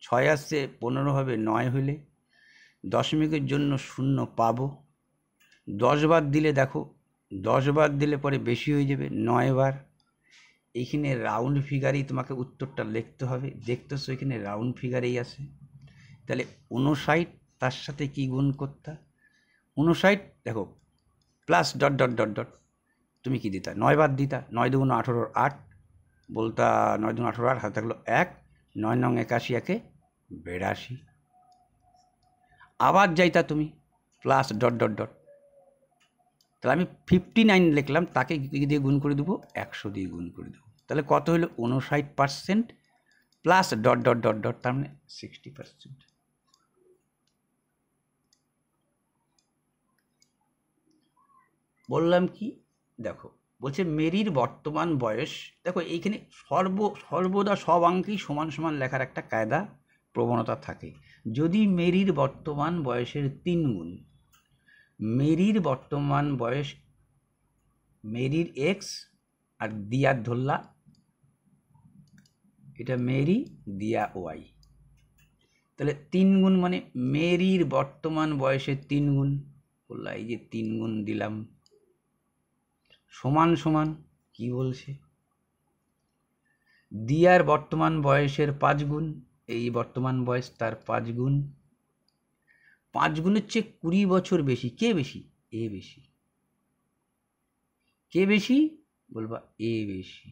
6 আসছে 15 হবে 9 হলে, দশমিকের জন্য শূন্য পাবো। 10 বার দিলে দেখো, 10 বার দিলে পরে বেশি হয়ে যাবে 9 বার। এইখানে রাউন্ড ফিগারেই তোমাকে উত্তরটা লিখতে হবে, দেখতেছো এখানে রাউন্ড ফিগারেই আছে। তাহলে 59, তার সাথে কি গুণ করতা? 59 দেখো plus dot dot dot dot, তুমি কি দিতা? 9 বার দিতা, 9 দুগুণ 18, 8 বলতা, 9 দুগুণ 18, 8 হাতে থাকলো 1, 9 নং 81 একে 82। আবার যাইতা তুমি প্লাস ডট ডট ডট, তাহলে আমি 59 লিখলাম, তাকে কি দিয়ে গুণ করে দেবো? 100 দিয়ে গুণ করে দেবো। তাহলে কত হলো? 59% plus dot dot dot dot, তার মানে 60%। বললাম কি দেখো, বলছে মেরির বর্তমান বয়স, দেখো এইখানে সর্বদা সব অঙ্কেই সমান সমান লেখার একটা কায়দা প্রবণতা থাকে। যদি মেরির বর্তমান বয়সের 3 গুণ, মেরির বর্তমান বয়স, মেরির এক্স আর দিয়ার ধরলা, এটা মেরি দিয়া ওয়াই, তাহলে 3 গুণ মানে মেরির বর্তমান বয়সের 3 গুণ, বললা এই যে 3 গুণ দিলাম, সমান সমান কি বলছে? দিয়ার বর্তমান বয়সের 5 গুণ, এই বর্তমান বয়স তার 5 গুণ, 5 গুণের চেয়ে 20 বছর বেশি। কে বেশি? এ বেশি। কে বেশি? বলবা এ বেশি।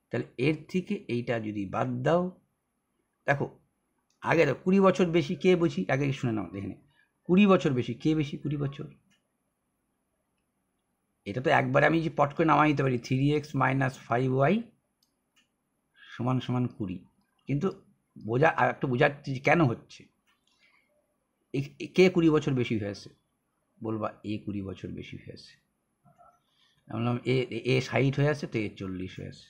তাহলে এর থেকে এইটা যদি বাদ দাও, দেখো আগে 20 বছর বেশি, কে বেশি? আগে শুনে নাও, দেখে 20 বছর বেশি, কে বেশি? 20 বছর। এটা তো একবারে আমি যে পট করে নামাই দিতে পারি, 3x - 5y সমান সমান 20, কিন্তু একটু বোঝাচ্ছি কেন হচ্ছে। কে 20 বছর বেশি হয়েছে? বলবা এ 20 বছর বেশি হয়ে আছে। আমি বললাম এ 60 হয়ে আছে, তো এ 40 হয়ে আছে।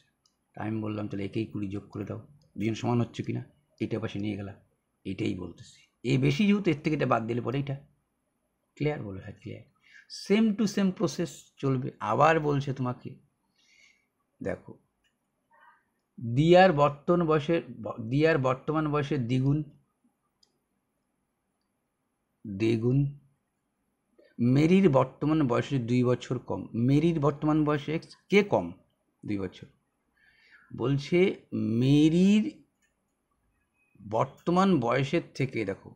তা আমি বললাম তাহলে একেই 20 যোগ করে দাও, দুজন সমান হচ্ছে কিনা, এইটা পাশে নিয়ে গেলাম। এইটাই বলতেছি, এ বেশি যেহেতু এর থেকে এটা বাদ দিলে পরে এইটা ক্লিয়ার। বলো হ্যাঁ clear. Same to same process চলবে। আবার বলছে তোমাকে, দেখো দিয়ার বর্তমান বয়সের দ্বিগুণ, মেরির বর্তমান বয়সে 2 বছর কম। মেরির বর্তমান বয়সে এক্স, কে কম? 2 বছর। বলছে মেরির বর্তমান বয়সের থেকে, দেখো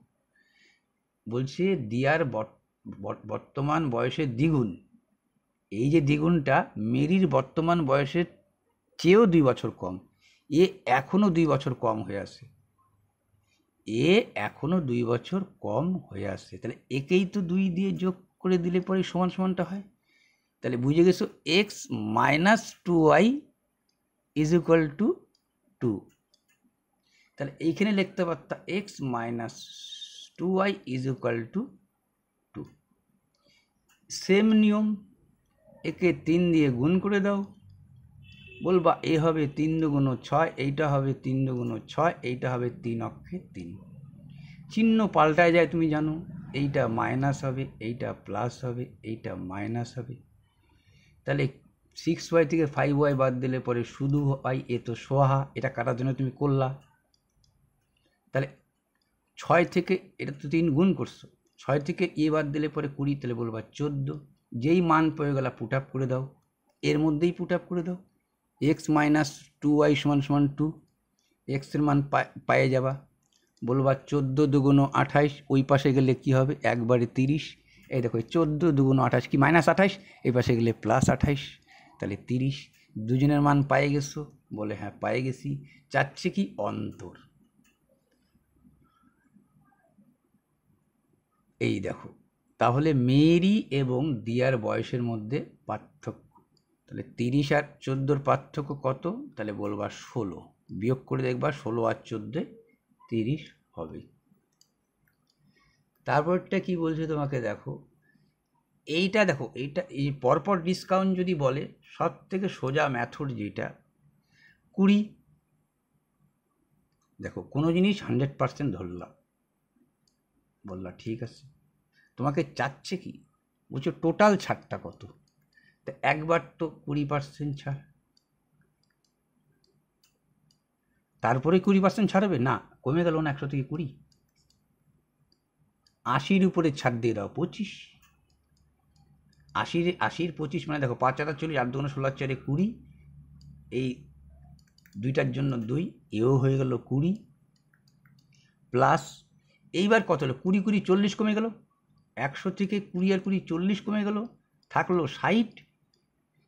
বলছে দিয়ার বর্তমান বয়সের দ্বিগুণ, এই যে দ্বিগুণটা মেরির বর্তমান বয়সের চেয়েও 2 বছর কম। এ এখনো 2 বছর কম হয়ে আছে, এ এখনো 2 বছর কম হয়ে আসছে। তাহলে একেই তো 2 দিয়ে যোগ করে দিলে পরে সমান সমানটা হয়। তাহলে বুঝে গেছো x minus 2y is equal to 2। তাহলে এইখানে লিখতে পারতাম x minus 2y is equal to 2। Same নিয়ম, একে 3 দিয়ে গুণ করে দাও, বলবা এ হবে 3 দুগুণ 6, এইটা হবে 3 দুগুণ 6, এইটা হবে 3 অক্ষে 3। চিহ্ন পাল্টায় যায় তুমি জানো, এইটা মাইনাস হবে, এইটা প্লাস হবে, এইটা মাইনাস হবে। তাহলে 6y থেকে 5y বাদ দিলে পরে শুধু হয়, এ তো সোহা, এটা কাটার জন্য তুমি করলা। তাহলে 6 থেকে, এটা তো 3 গুণ করছো, 6 থেকে এ বাদ দিলে পরে 20, তাহলে বলবা 14। যেই মান পেয়ে গেলা পুট আপ করে দাও, এর মধ্যেই পুট আপ করে দাও। এক্স মাইনাস 2y সমান সমান 2, এক্সের মান পায়ে যাবা, বলবা 14 দুগুণ 28, ওই পাশে গেলে কি হবে একবারে 30। এই দেখো 14 দুগুণ 28 কি মাইনাস 28, এই পাশে গেলে প্লাস 28, তাহলে 30। দুজনের মান পায়ে গেছো? বলে হ্যাঁ পায়ে গেছি। চাচ্ছে কি অন্তর। এই দেখো, তাহলে মেরি এবং দিয়ার বয়সের মধ্যে পার্থক্য, তাহলে 30 আর 14 পার্থক্য কত? তাহলে বলবা 16, বিয়োগ করে দেখবা 16 আর 14 30 হবে। তারপরটা কি বলছে তোমাকে, দেখো এইটা, দেখো এইটা, এই পরপর ডিসকাউন্ট যদি বলে, সব থেকে সোজা মেথড যেটা 20। দেখো কোনো জিনিস 100% ধরলাম, বললা ঠিক আছে, তোমাকে চাচ্ছে কি, বলছো টোটাল ছাড়টা কত, তো একবার তো 20% ছাড়, তারপরে 20% ছাড়বে না, কমে গেল না 100 থেকে 20, 80-র উপরে ছাড় দিয়ে দাও 25। 80-র 25 মানে দেখো 5 আর 40, 8 দুগুণ 16, 4 20, এই দুইটার জন্য 2, এও হয়ে গেল 20 প্লাস, এইবার কত হলো 20 20 40 কমে গেল, 100 থেকে 20 আর 20 40 কমে গেল, থাকলো 60।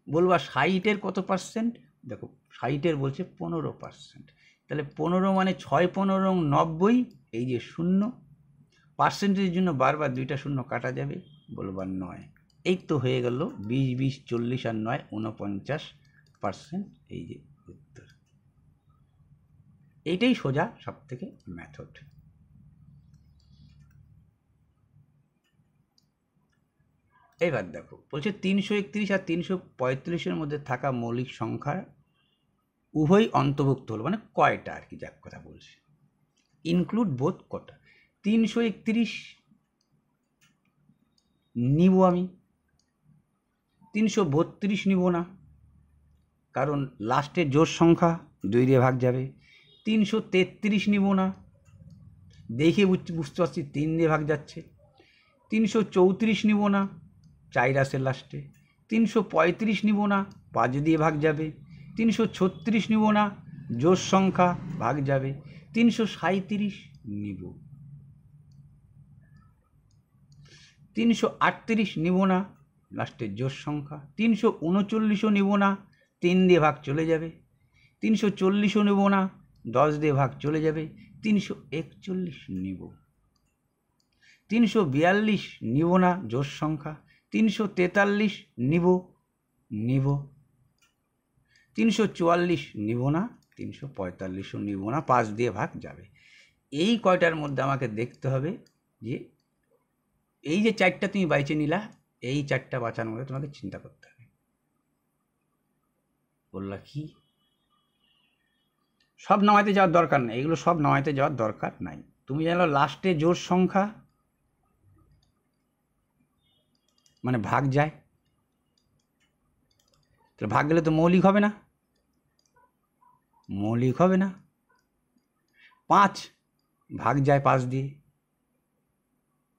বলবা 60-এর কত পার্সেন্ট, দেখো 60-এর বলছে 15%, তাহলে 15 মানে 6 15 90, এই যে 0, পার্সেন্টেজের জন্য বারবার 2টা শূন্য কাটা যাবে, বলবা 9। এই তো হয়ে গেল 20 20 40 আর 9 49%, এই যে উত্তর। এইটাই সোজা সব থেকে মেথড। এবার দেখো বলছে 331 আর 335-এর মধ্যে থাকা মৌলিক সংখ্যার উভয় অন্তর্ভুক্ত হলো, মানে কয়টা আর কি, যাক কথা বলছে, ইনক্লুড বোথ কটা। 331 নিব আমি, 332 নিব না, কারণ লাস্টের জোড় সংখ্যা 2 দিয়ে ভাগ যাবে। 333 নিব না, দেখে বুঝতে পারছি 3 দিয়ে ভাগ যাচ্ছে। 334 নিব না, 4 আসে লাস্টে। 335 নিব না, 5 দিয়ে ভাগ যাবে। 336 নিব না, জোড় সংখ্যা ভাগ যাবে। 337 নিব। 338 নিব না, লাস্টের জোড় সংখ্যা। 339ও নিব না, 3 দিয়ে ভাগ চলে যাবে। 340ও নেব না, 10 দিয়ে ভাগ চলে যাবে। 341 নিব। 342 নিব না, জোড় সংখ্যা। 343 নিব। 344 নিব না, 345ও নিব না, 5 দিয়ে ভাগ যাবে। এই কয়টার মধ্যে আমাকে দেখতে হবে যে এই যে 4টা তুমি বাইচে নিলা, এই 4টা বাঁচানোর মধ্যে তোমাকে চিন্তা করতে হবে। বললা কি সব নামাইতে যাওয়ার দরকার নেই, এগুলো সব নামাইতে যাওয়ার দরকার নাই। তুমি জানো লাস্টে জোড় সংখ্যা মানে ভাগ যায়, তাহলে ভাগ গেলে তো মৌলিক হবে না, মৌলিক হবে না। 5 ভাগ যায় 5 দিয়ে,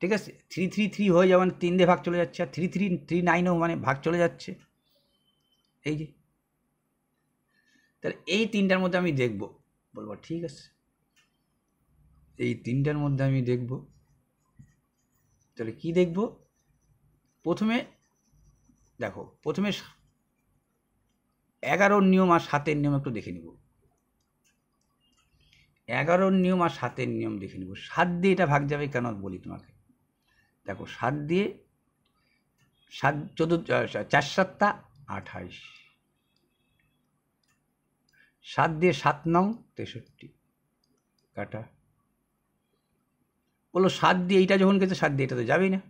ঠিক আছে। 3 3 3 হয়ে যাবে, মানে 3 দিয়ে ভাগ চলে যাচ্ছে, আর 3 3 3 9ও মানে ভাগ চলে যাচ্ছে। এই যে তাহলে এই 3টার মধ্যে আমি দেখব, বলবো ঠিক আছে এই 3টার মধ্যে আমি দেখব। তাহলে কি দেখব? প্রথমে দেখো, প্রথমে 11-র নিয়ম আর 7-এর নিয়ম একটু দেখে নিব। 11-র নিয়ম আর 7-এর নিয়ম দেখে নিব। 7 দিয়ে এটা ভাগ যাবে কেন বলি তোমাকে। দেখো 7 দিয়ে 7 14 4 7 28, 7 দিয়ে 7 9 63 কাটা। বলো 7 দিয়ে এইটা যখন গেছে 7 দিয়ে এটা তো যাবেই না।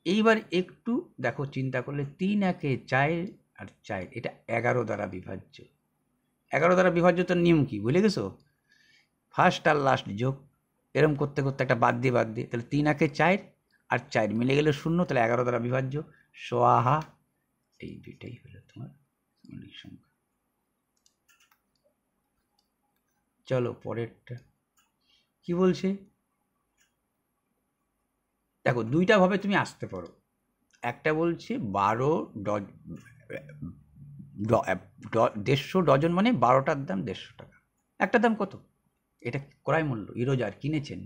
এইবার একটু দেখো চিন্তা করলে 3 একে 4 আর 4 এটা 11 দ্বারা বিভাজ্য। 11 দ্বারা বিভাজ্য তো নিয়ম কি ভুলে গেছো? ফার্স্ট আর লাস্ট যোগ, এরম করতে করতে একটা বাদ দিয়ে তাহলে 3 একে 4 আর 4 মিলে গেলে 0, তাহলে 11 দ্বারা বিভাজ্য। সোয়াহা, এই দুইটাই হলো তোমার মৌলিক সংখ্যা। চলো পরেরটা কি বলছে দেখো, দুইটা ভাবে তুমি আসতে পারো। একটা বলছে 1.5 ডজন মানে 12টার দাম 150 টাকা। একটার দাম কত? এটা ক্রয় মূল্য, ইরোজার কিনেছেন,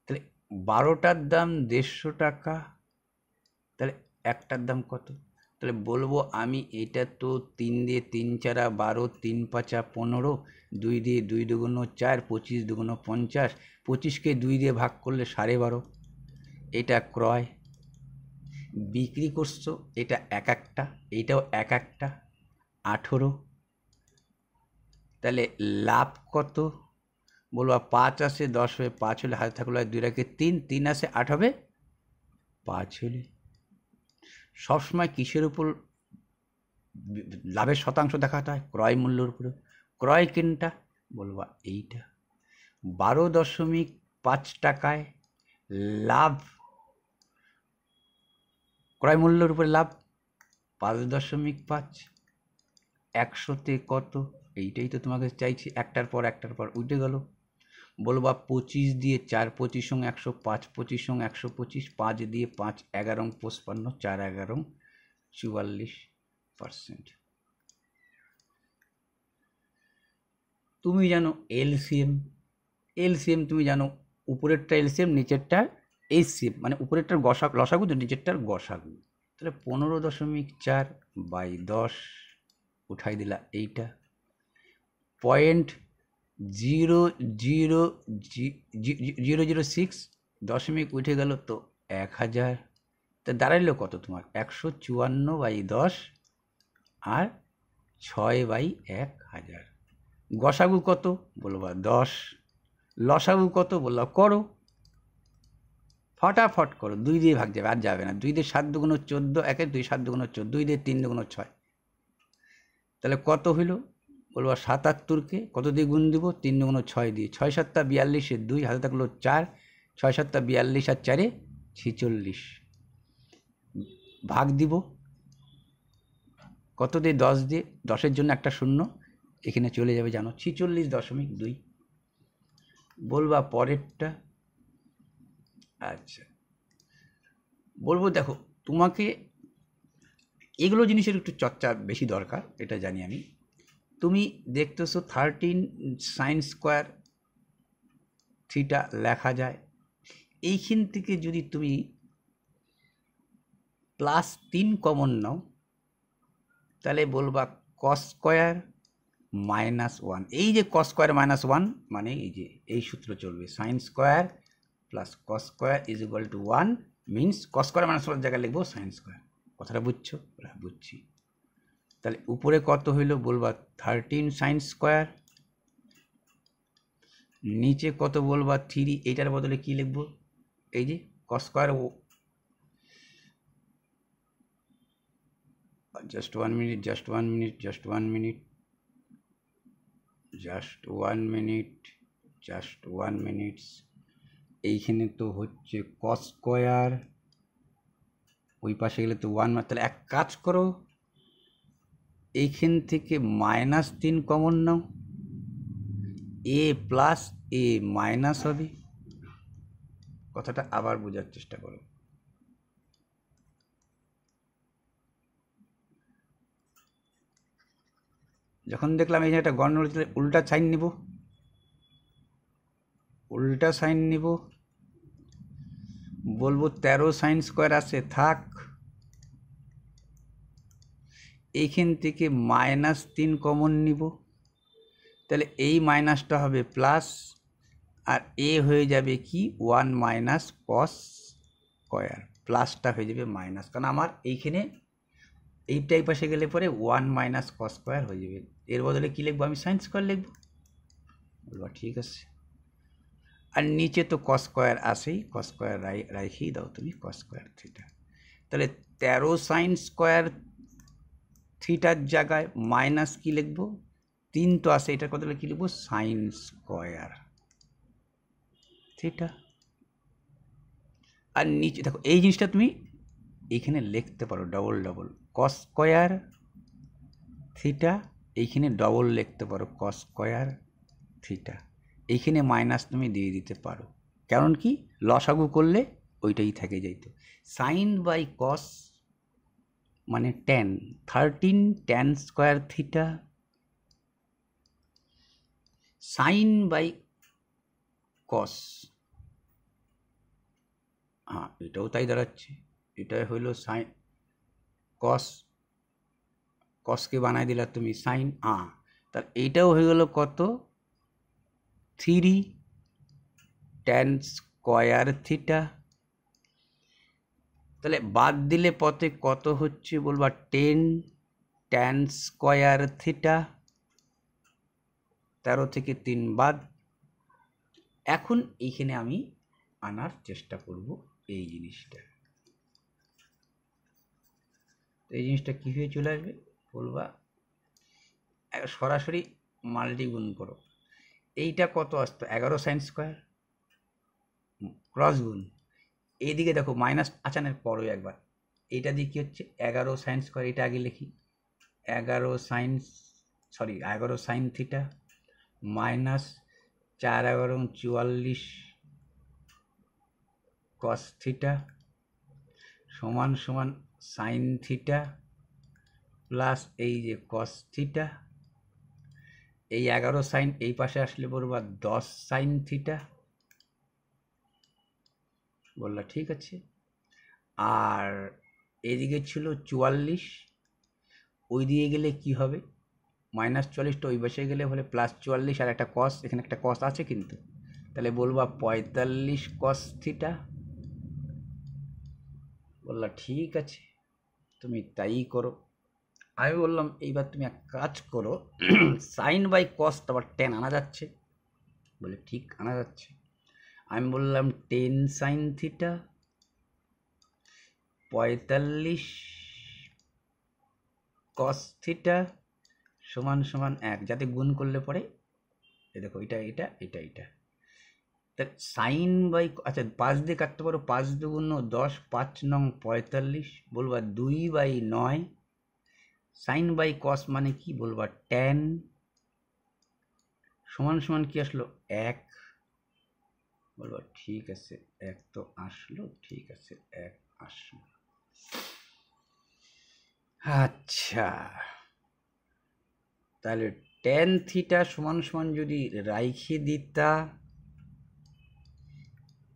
তাহলে 12টার দাম 150 টাকা, তাহলে একটার দাম কত? তাহলে বলবো আমি এটা তো 3 দিয়ে 3 4 12, 3 5 15, 2 দিয়ে 2 দুগুণ 4, 25 দুগুণ 50, 25কে 2 দিয়ে ভাগ করলে 12.5। এটা ক্রয়, বিক্রি করছো এটা এক একটা, এইটাও এক একটা 18। তাহলে লাভ কত? বলবো 5 আসে 10 হবে, 5 হলে হাতে থাকলো 2 রাখে 3, 3 আসে 8 হবে, 5 হলে। সবসময় কিসের উপর লাভের শতাংশ দেখাতে হয়? ক্রয় মূল্যের উপরে। ক্রয় কোনটা? বলবা এইটা। 12.5 টাকায় লাভ, ক্রয় মূল্যের উপরে লাভ 5.5, 100তে কত? এইটাই তো তোমাকে চাইছি, একটার পর উঠে গেল। বলবা 25 দিয়ে 4 25 সঙ্গে 105, 25 সঙ্গে 125, 5 দিয়ে 5 11 55, 4 11 44%। তুমি জানো এলসিএম তুমি জানো, উপরেরটা এলসিএম নিচেরটা এইচসিএম, মানে উপরেরটার লসাগু তো নিচেরটার গসাগু। তাহলে 15.4 বাই 10 উঠাই দিলা এইটা, 0.0006 দশমিক উঠে গেল তো 1000। তা দাঁড়াইলো কত তোমার? 154/10 আর 6/1000। গসাগু কত? বলবা 10। লসাগু কত? বললাম করো, ফটাফট করো। 2 দিয়ে ভাগ যাবে, আর যাবে না। 2 দিয়ে 7 দুগুণ 14, 1 2 7 দুগুণ 14, 2 দিয়ে 3 দুগুণ 6, তাহলে কত হইল? বলবো 77কে কত দিয়ে গুণ দিব? 3 দুগুণ 6 দিয়ে। 6 7 42, 2 হাতে থাকলো 4, 6 7 42 আর 4 46। ভাগ দিব কত দিয়ে? 10 দিয়ে। 10-এর জন্য একটা শূন্য এখানে চলে যাবে, জানো 46.2। বলবা পরেরটা। আচ্ছা বলবো দেখো, তোমাকে এগুলো জিনিসের একটু চর্চা বেশি দরকার, এটা জানি আমি। তুমি দেখতেছো 13 sin স্কোয়ার থিটা লেখা যায়। এইখান থেকে যদি তুমি +3 কমন নাও, তাহলে বলবা cos স্কোয়ার -1। এই যে cos স্কোয়ার -1 মানে এই যে এই সূত্র চলবে, sin square plus cos square is equal to 1 means cos square -1 জায়গায় লিখবো sin স্কোয়ার। কথাটা বুঝছো? বুঝছি। তাহলে উপরে কত হইল? বলবা 13 sin স্কোয়ার, নিচে কত? বলবা 3। এইটার বদলে কি লিখবো? এই যে cos square, just 1 minute, just 1 minute, just 1 minute, just 1 minute, just 1 minute। এইখানে তো হচ্ছে কস স্কোয়ার, ওই পাশে গেলে তো 1, তাহলে এক কাজ করো, এইখান থেকে -3 কমন নাও, এ প্লাস এ মাইনাস হবে। কথাটা আবার বোঝার চেষ্টা করো। যখন দেখলাম এই যে একটা গণ্ডগোল হচ্ছে, উল্টা সাইন নিব, উল্টা সাইন নিব, বলবো 13 সাইন স্কোয়ার আছে থাক, এইখান থেকে -3 কমন নিব, তাহলে এই মাইনাসটা হবে প্লাস, আর এ হয়ে যাবে কি 1 মাইনাস কস স্কোয়ার, প্লাসটা হয়ে যাবে মাইনাস, কারণ আমার এইখানে এইটাই পাশে গেলে পরে 1 মাইনাস কস স্কোয়ার হয়ে যাবে। এর বদলে কী লিখবো, আমি সাইন স্কোয়ার লিখবো, বলবো ঠিক আছে। আর নিচে তো কস স্কোয়ার আসেই, কস স্কোয়ার রাইখেই দাও তুমি কস স্কোয়ার থিটা, তাহলে 13 সাইন স্কোয়ার থিটার জায়গায় মাইনাস কি লিখবো, 3 তো আসে, এটার বদলে কী লিখবো সাইন স্কোয়ার থিটা। আর নিচে দেখো এই জিনিসটা তুমি এইখানে লিখতে পারো double double cos square theta, এইখানে ডবল লিখতে পারো কস স্কোয়ার থিটা, এইখানে মাইনাস তুমি দিয়ে দিতে পারো, কারণ কি লসাগু করলে ওইটাই থেকে যাইতো। সাইন বাই কস মানে 10, 13 tan square theta, sine by cos, হ্যাঁ এটাও তাই দাঁড়াচ্ছে, এটাই হইল সাইন কস, কসকে বানাই দিলা তুমি সাইন, তার এইটাও হয়ে গেল কত 3 tan স্কোয়ার থিটা, তাহলে বাদ দিলে পথে কত হচ্ছে বলবা 10 tan স্কোয়ার থিটা, 13 থেকে 3 বাদ। এখন এইখানে আমি আনার চেষ্টা করব এই জিনিসটা, এই জিনিসটা কী হয়ে চলে আসবে বলবা, সরাসরি মাল্টি গুণ করো, এইটা কত আসতো 11 সাইন স্কোয়ার, ক্রস গুণ, এইদিকে দেখো মাইনাস আচানের পরও একবার, এইটা দিয়ে কী হচ্ছে 11 সাইন স্কোয়ার, এটা আগে লিখি 11 sine theta minus 4 11 44 cos theta সমান সমান সাইন থিটা প্লাস এই যে কস থিটা, এই 11 সাইন এই পাশে আসলে বলবা 10 সাইন থিটা, বললা ঠিক আছে। আর এদিকে ছিল 44, ওই দিকে গেলে কি হবে -44টা ওই পাশে গেলে হলে +44, আর একটা কস, এখানে একটা কস আছে কিন্তু, তাহলে বলবা 45 কস থিটা, বললা ঠিক আছে তুমি তাই করো। আমি বললাম এইবার তুমি এক কাজ করো, সাইন বাই কস তো আবার 10 আনা যাচ্ছে, বলে ঠিক আনা যাচ্ছে। আমি বললাম 10 সাইন থিটা 45 কস থিটা সমান সমান 1, যাতে গুণ করলে পরে এই দেখো এটা এটা এটা এটা, তা সাইন বাই, আচ্ছা 5 দিয়ে কাটতে পারো, 5 দুগুণ 10, 5 নং 45, বলবা 2/9, সাইন বাই কস মানে কি বলবা tan সমান সমান কি আসলো 1, বলবা ঠিক আছে 1 তো আসলো, ঠিক আছে 1 আসলো। আচ্ছা তাহলে tan থিটা সমান সমান যদি রাইখে দিতা,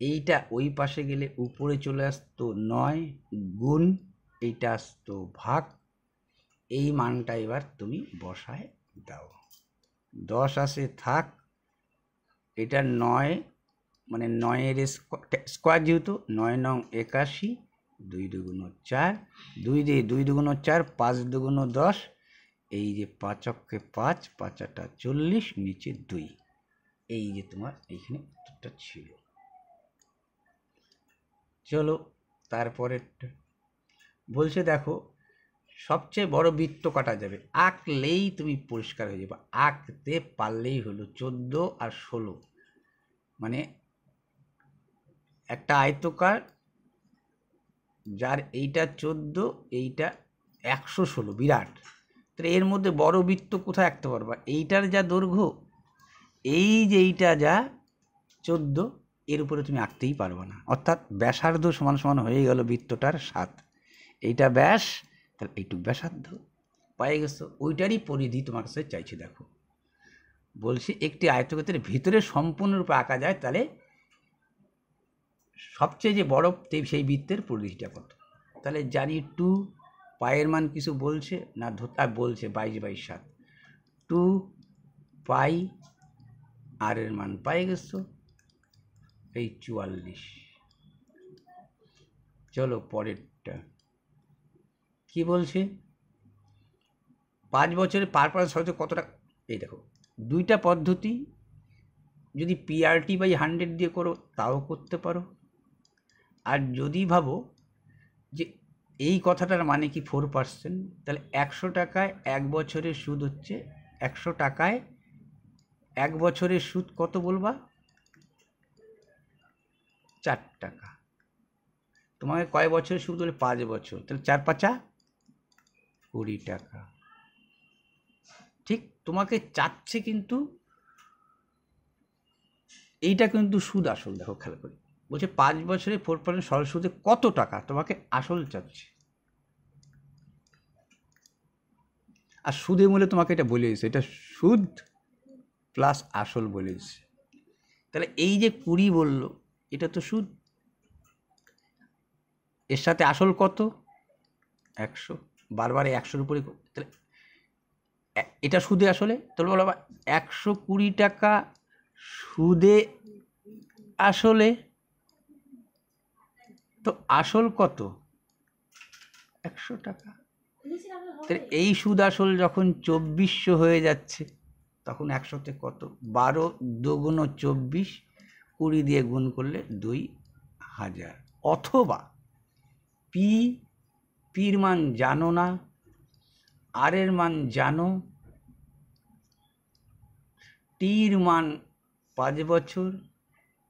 এইটা ওই পাশে গেলে উপরে চলে আসতো 9 গুণ, এইটা আসতো ভাগ, এই মানটা এবার তুমি বসায় দাও, 10 আসে থাক, এটা 9 মানে 9-এর স্কোয়ার, যেহেতু 9 নং 81, 2 দুগুণ 4, 2 দিয়ে 2 দুগুণ 4, 5 দুগুণ 10, এই যে 5 অক্ষে 5, 5 আটা 40, নিচে 2, এই যে তোমার এইখানে উত্তরটা ছিল। চলো তারপরেরটা বলছে, দেখো সবচেয়ে বড় বৃত্ত কাটা যাবে, আঁকলেই তুমি পরিষ্কার হয়ে যাবে, আঁকতে পারলেই হলো। 14 আর 16, মানে একটা আয়তকার যার এইটা 14, এইটা 116, বিরাট। তাহলে এর মধ্যে বড় বৃত্ত কোথায় আঁকতে পারবা? এইটার যা দৈর্ঘ্য, এই যে এইটা যা 14, এর উপরে তুমি আঁকতেই পারবে না। অর্থাৎ ব্যাসার্ধ সমান সমান হয়ে গেল বৃত্তটার 7। এইটা ব্যাস, তাহলে এইটুক ব্যাসার্ধ পাই গেছো। ওইটারই পরিধি তোমার কাছে চাইছে। দেখো বলছি একটি আয়তক্ষেত্রের ভিতরে সম্পূর্ণরূপে আঁকা যায়, তাহলে সবচেয়ে যে বড় সেই বৃত্তের পরিধিটা কত? তাহলে জানি 2 পায়ের মান কিছু বলছে না, বলছে 22/7। 2 পাই আর এর মান পাই গেছো এই 44। চলো পরেরটা কি বলছে, 5 বছরে পার শর্তে কত টাকা। এই দেখো দুইটা পদ্ধতি, যদি PRT/100 দিয়ে করো তাও করতে পারো। আর যদি ভাবো যে এই কথাটার মানে কি 4%, তাহলে 100 টাকায় 1 বছরের সুদ হচ্ছে, 100 টাকায় 1 বছরের সুদ কত বলবা? 4 টাকা। তোমাকে কয় বছরের সুদ হলে? 5 বছর, তাহলে 4 5 20 টাকা। ঠিক তোমাকে চাচ্ছে, কিন্তু এইটা কিন্তু সুদ আসল। দেখো খেয়াল করি, বলছে 5 বছরে 4% সরল সুদে কত টাকা তোমাকে আসল চাচ্ছে। আর সুদে মূলে তোমাকে এটা বলে দিচ্ছে, এটা সুদ প্লাস আসল বলে দিচ্ছে। তাহলে এই যে 20 বললো, এটা তো সুদ, এর সাথে আসল কত? 100। বারবার 100-র উপরে, তাহলে এটা সুদে আসলে। তাহলে বলো 120 টাকা সুদে আসলে, তো আসল কত? 100 টাকা। তাহলে এই সুদ আসল যখন 2400 হয়ে যাচ্ছে, তখন 100-তে কত? 12 2 × 24, 20 দিয়ে গুণ করলে 2000। অথবা পির মান জানো না, আর এর মান জানো, টির মান 5 বছর,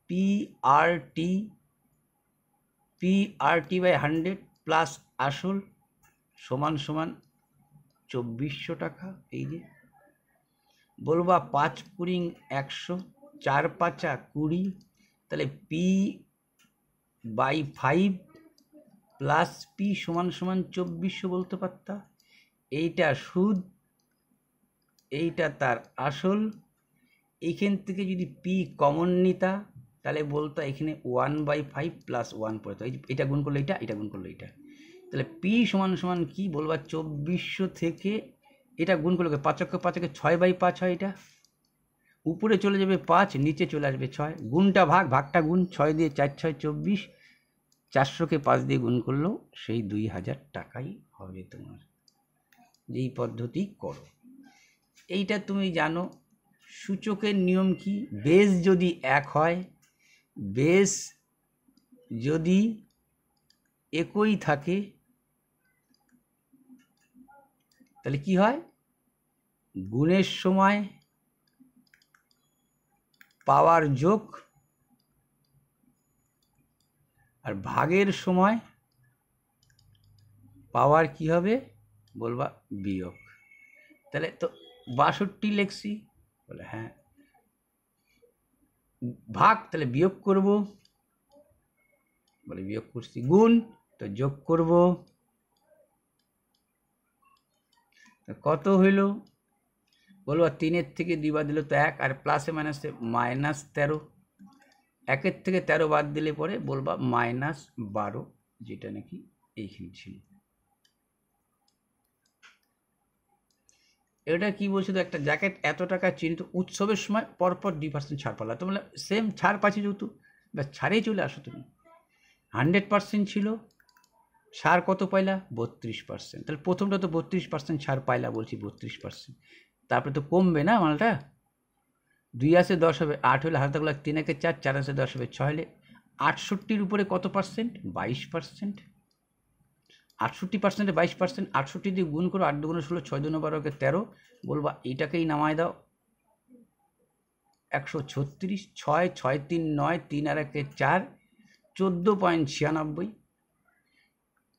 PRT/100 প্লাস আসল সমান সমান 2400 টাকা। এই যে বলবা 5 × 100, 4 5 20, তাহলে P/5 প্লাস P সমান সমান 2400 বলতে পারতা। এইটা সুদ, এইটা তার আসল। এইখান থেকে যদি P কমন নিতা, তাহলে বলতো এখানে 1/5 প্লাস 1 পড়তো, এটা গুণ করলে এটা গুণ করলে এটা। তাহলে P সমান সমান কি বলবা? 2400 থেকে এটা গুণ করলে 5 × 5 = 6/5 হয়। এটা উপরে চলে যাবে 5, নিচে চলে আসবে 6, গুণটা ভাগ, ভাগটা গুণ, 6 দিয়ে 4 6 24, 400-কে 5 দিয়ে গুণ করলেও সেই 2000 টাকাই হবে তোমার। যেই পদ্ধতি করো, এইটা তুমি জানো। সূচকের নিয়ম কি? বেস যদি 1 হয়, বেস যদি একই থাকে, তাহলে কি হয়? গুণের সময় পাওয়ার যোগ, আর ভাগের সময় পাওয়ার কি হবে বলবা? বিয়োগ। তাহলে তো 62 লিখছি, বলে হ্যাঁ। ভাগ, তাহলে বিয়োগ করব, বলে বিয়োগ করছি। গুণ, তো যোগ করব। কত হইল বলবো? 3-এর থেকে 2 বাদ দিলে তো 1, আর প্লাসে মাইনাসে -13। 1-এর থেকে 13 বাদ দিলে পরে বলবা -12, যেটা নাকি এইখানে ছিল। এটা কি বলছে? তো একটা জ্যাকেট এত টাকা চিহ্নিত, উৎসবের সময় পরপর 2% ছাড় পালা। তো বলে সেম ছাড় পাচ্ছি যেহেতু, বা ছাড়েই চলে আসো তুমি। 100% ছিল, ছাড় কত পাইলা? 32%। তাহলে প্রথমটা তো 32% ছাড় পাইলা, বলছি 32%। তারপরে তো কমবে না মালটা। 2 আসে 10 হবে, 8 হলে হাতে 3 × 4, 4 আসে 10 হবে, 6 হলে 68-র উপরে কত পার্সেন্ট? 22%। 68%-এ 22%, 68 দিয়ে গুণ করো, 8 দুগুণে 16, 6 দুগুণে 12, 13, বলবা এইটাকেই নামায় দাও 136, 6, 6 3 9, 3 আর 1 4, 14.96,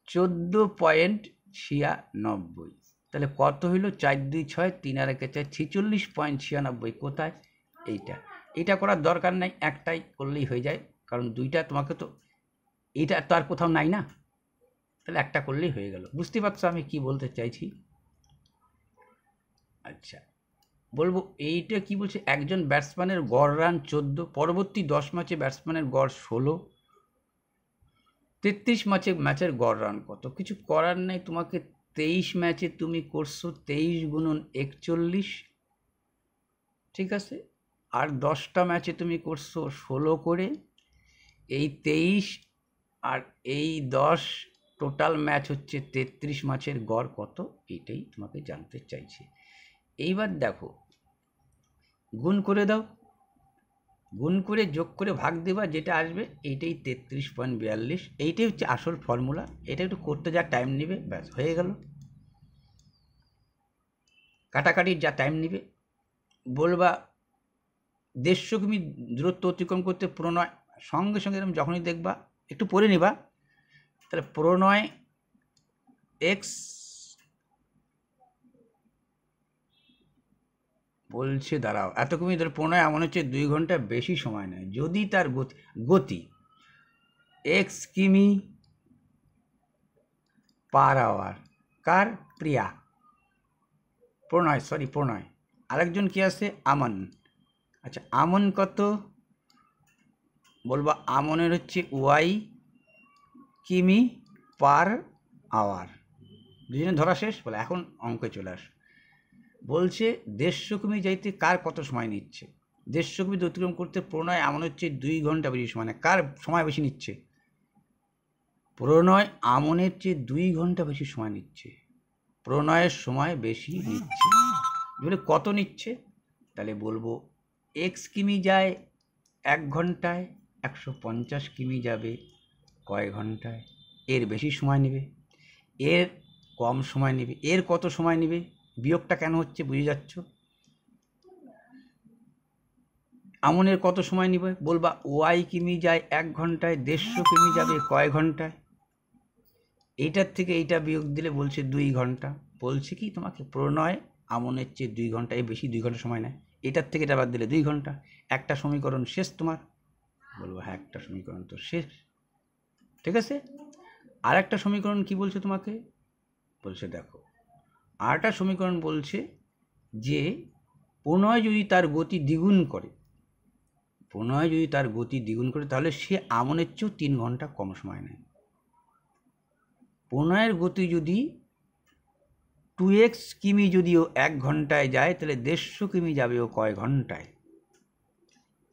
14.96। তাহলে কত হইল? 4 2 6, 3 আর 1 4, 46.96। কোথায়? এইটা করার দরকার নাই, একটাই করলেই হয়ে যায়, কারণ দুইটা তোমাকে তো, এইটা তো আর কোথাও নাই না, তাহলে একটা করলেই হয়ে গেল। বুঝতে পারছো আমি কি বলতে চাইছি? আচ্ছা, বলবো এইটা কি বলছে, একজন ব্যাটসম্যানের গড় রান 14, পরবর্তী 10 ম্যাচে ব্যাটসম্যানের গড় 16, 33 ম্যাচের গড় রান কত? কিছু করার নেই, তোমাকে 23 ম্যাচে তুমি করছো 23 গুণন 41, ঠিক আছে, আর 10টা ম্যাচে তুমি করছো 16 করে, এই 23 আর এই 10 টোটাল ম্যাচ হচ্ছে 33 ম্যাচের গড় কত, এটাই তোমাকে জানতে চাইছে। এইবার দেখো, গুণ করে দাও, গুণ করে যোগ করে ভাগ দেবা, যেটা আসবে এইটাই 33.42। এইটাই হচ্ছে আসল ফর্মুলা। এটা একটু করতে যা টাইম নেবে, ব্যাস হয়ে গেল। কাটাকাটির যা টাইম নেবে, বলবা 150 কিমি দূরত্ব অতিক্রম করতে প্রণয়, সঙ্গে সঙ্গে এরকম যখনই দেখবা একটু পড়ে নিবা, তাহলে প্রণয় এক্স বলছে, দাঁড়াও, এত কিমি ধরে প্রণয় এমন হচ্ছে 2 ঘন্টা বেশি সময় নেয় যদি তার গতি এক্স কিমি পার আওয়ার। কার? প্রিয়া, প্রণয়। আরেকজন কি আছে? আমন। আচ্ছা, আমন কত? বলবা আমনের হচ্ছে ওয়াই কিমি পার আওয়ার। দুজনে ধরা শেষ, বলে এখন অঙ্কে চলে আস। বলছে 150 কিমি যাইতে কার কত সময় নিচ্ছে? 150 কিমি অতিক্রম করতে প্রণয় আমন হচ্ছে 2 ঘন্টা বেশি সময় নেয়। কার সময় বেশি নিচ্ছে? প্রণয় আমনের চেয়ে 2 ঘন্টা বেশি সময় নিচ্ছে। প্রণয়ের সময় বেশি নিচ্ছে। বলে কত নিচ্ছে? তাহলে বলবো এক্স কিমি যায় 1 ঘন্টায়, 150 কিমি যাবে কয় ঘন্টায়? এর বেশি সময় নেবে, এর কম সময় নেবে। এর কত সময় নেবে? বিয়োগটা কেন হচ্ছে বুঝে যাচ্ছ? আমনের কত সময় নেবে? বলবা ওয়াই কিমি যায় 1 ঘন্টায়, 150 কিমি যাবে কয় ঘন্টায়? এইটার থেকে এইটা বিয়োগ দিলে বলছে 2 ঘন্টা। বলছে কি তোমাকে, প্রণয় আমনের চেয়ে 2 ঘন্টা বেশি, 2 ঘন্টা সময় নেয়। এটার থেকে এটা বাদ দিলে 2 ঘন্টা। একটা সমীকরণ শেষ তোমার। বলবো হ্যাঁ, একটা সমীকরণ তো শেষ, ঠিক আছে। আর একটা সমীকরণ কি বলছে তোমাকে? বলছে দেখো, আরেকটা সমীকরণ বলছে যে প্রণয় যদি তার গতি দ্বিগুণ করে, তাহলে সে আমনের চেয়েও 3 ঘন্টা কম সময় নেয়। প্রণয়ের গতি যদি 2x কিমি যদিও 1 ঘন্টায় যায়, তাহলে 150 কিমি যাবে ও কয় ঘন্টায়?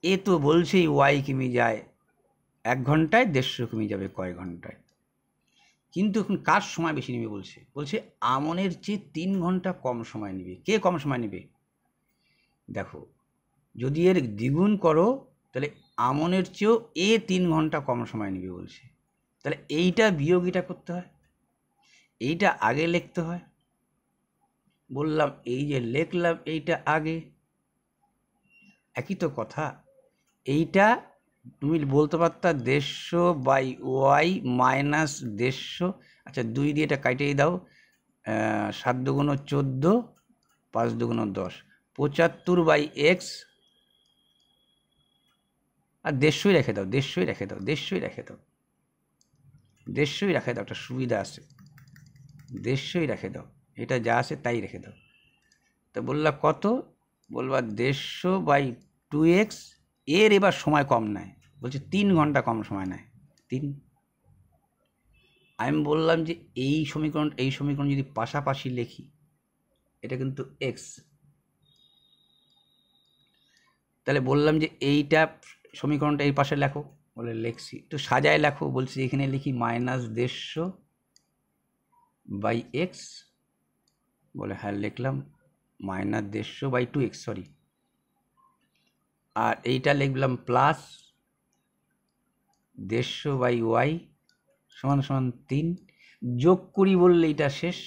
এ তো বলছেই ওয়াই কিমি যায় 1 ঘন্টায়, 150 কিমি যাবে কয় ঘন্টায়। কিন্তু এখন কার সময় বেশি নেবে বলছে আমনের চেয়ে 3 ঘন্টা কম সময় নেবে। কে কম সময় নেবে? দেখো, যদি এর দ্বিগুণ করো তাহলে আমনের চেয়েও 3 ঘন্টা কম সময় নেবে বলছে। তাহলে এইটা বিয়োগ এটা করতে হয়, এইটা আগে লিখতে হয়। বললাম এই যে লিখলাম এইটা আগে, একই তো কথা। এইটা তুমি বলতে পারতা 150/y মাইনাস 150। আচ্ছা, 2 দিয়ে এটা কাটিয়ে দাও, 7 দুগুণ 14, 5 দুগুণ 10, 75/x, আর 150 রেখে দাও, 150 রেখে দাও, 150 রেখে দাও, 150 রেখে দাও, একটা সুবিধা আছে, 150 রেখে দাও, এটা যা আছে তাই রেখে দাও। তো বললা কত? বলবা 150/2x। এর এবার সময় কম নেয়, বলছে 3 ঘন্টা কম সময় নেয়, 3। আমি বললাম যে এই সমীকরণ যদি পাশাপাশি লিখি, এটা কিন্তু এক্স, তাহলে বললাম যে এইটা সমীকরণটা এই পাশে লেখো, বলে লিখছি। একটু সাজায় লেখো, বলছি এখানে লিখি -150/x, বলে হ্যাঁ লিখলাম -150/2x, সরি। আর এইটা লিখলাম প্লাস 150/y সমান সমান 3, যোগ করি বললে এটা শেষ।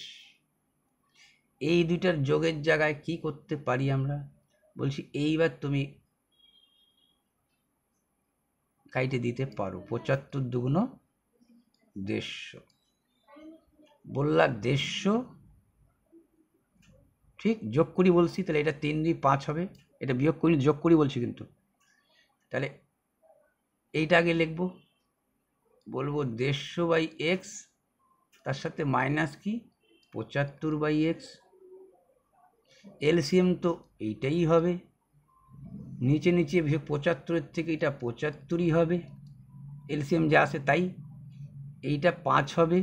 এই দুইটার যোগের জায়গায় কি করতে পারি আমরা, বলছি এইবার তুমি কাইটে দিতে পারো। 75 দুগুণ 150, বললা 150, ঠিক যোগ করি বলছি, তাহলে এটা 3 2 5 হবে। এটা বিয়োগ করি, যোগ করি বলছি কিন্তু। তাহলে এইটা আগে লিখবো, বলবো 150/x, তার সাথে মাইনাস কি 75/x। এলসিএম তো এইটাই হবে, নিচে নিচে 75 থেকে এটা 75ই হবে, এলসিএম যা আসে তাই। এইটা 5 হবে,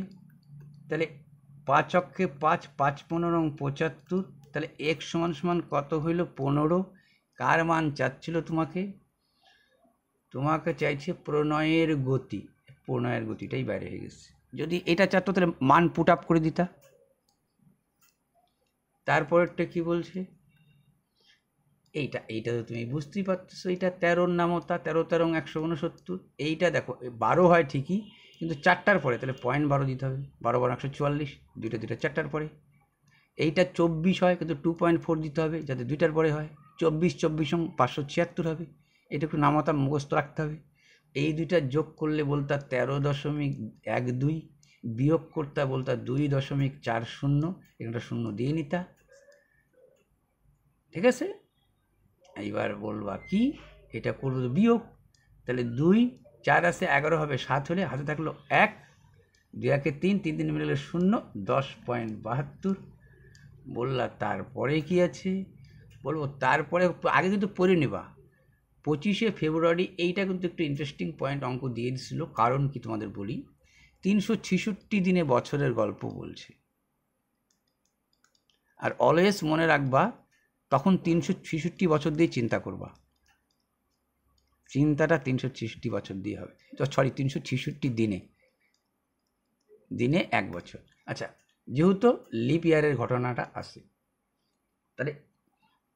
তাহলে 5 অক্ষে 5, 5 15 75, তাহলে x সমান সমান কত হইল 15। কার মান চাচ্ছিল তোমাকে? তোমাকে চাইছে প্রণয়ের গতি, প্রণয়ের গতিটাই বাইরে হয়ে গেছে। যদি এটা চাচ্ছ তাহলে মান পুট আপ করে দিতা। তারপরেরটা কি বলছে, এইটা তো তুমি বুঝতেই পারছো, এইটা 13 নামতা, 13 13 169। এইটা দেখো 12 হয় ঠিকই, কিন্তু 4টার পরে, তাহলে 0.12 দিতে হবে। 12 12 144, দুইটা 4টার পরে। এইটা 24 হয়, কিন্তু 2.4 দিতে হবে, যাতে 2টার পরে হয়। 24 24 576 হবে। এটা একটু নামতা মুখস্থ রাখতে হবে। এই দুইটা যোগ করলে বলতা 13.12, বিয়োগ করতে বলতা 2.40, এখানটা 0 দিয়ে নিতা, ঠিক আছে। এইবার বলবা কি, এটা করবো বিয়োগ, তাহলে 2 4 আসে 11 হবে, 7 হলে হাতে থাকলো 1, 2 1 3, 3 3 মিলে 0, 10.72। বললা তারপরে কি আছে, বলবো তারপরে আগে কিন্তু পড়ে নেবা 25শে ফেব্রুয়ারি। এইটা কিন্তু একটু ইন্টারেস্টিং পয়েন্ট অঙ্ক দিয়ে দিছিল। কারণ কি তোমাদের বলি, 366 দিনে বছরের গল্প বলছে। আর অলওয়েজ মনে রাখবা, তখন 366 বছর দিয়ে চিন্তা করবা, চিন্তাটা 366 বছর দিয়ে হবে, সরি 366 দিনে, দিনে 1 বছর। আচ্ছা, যেহেতু লিপ ইয়ারের ঘটনাটা আসে, তাহলে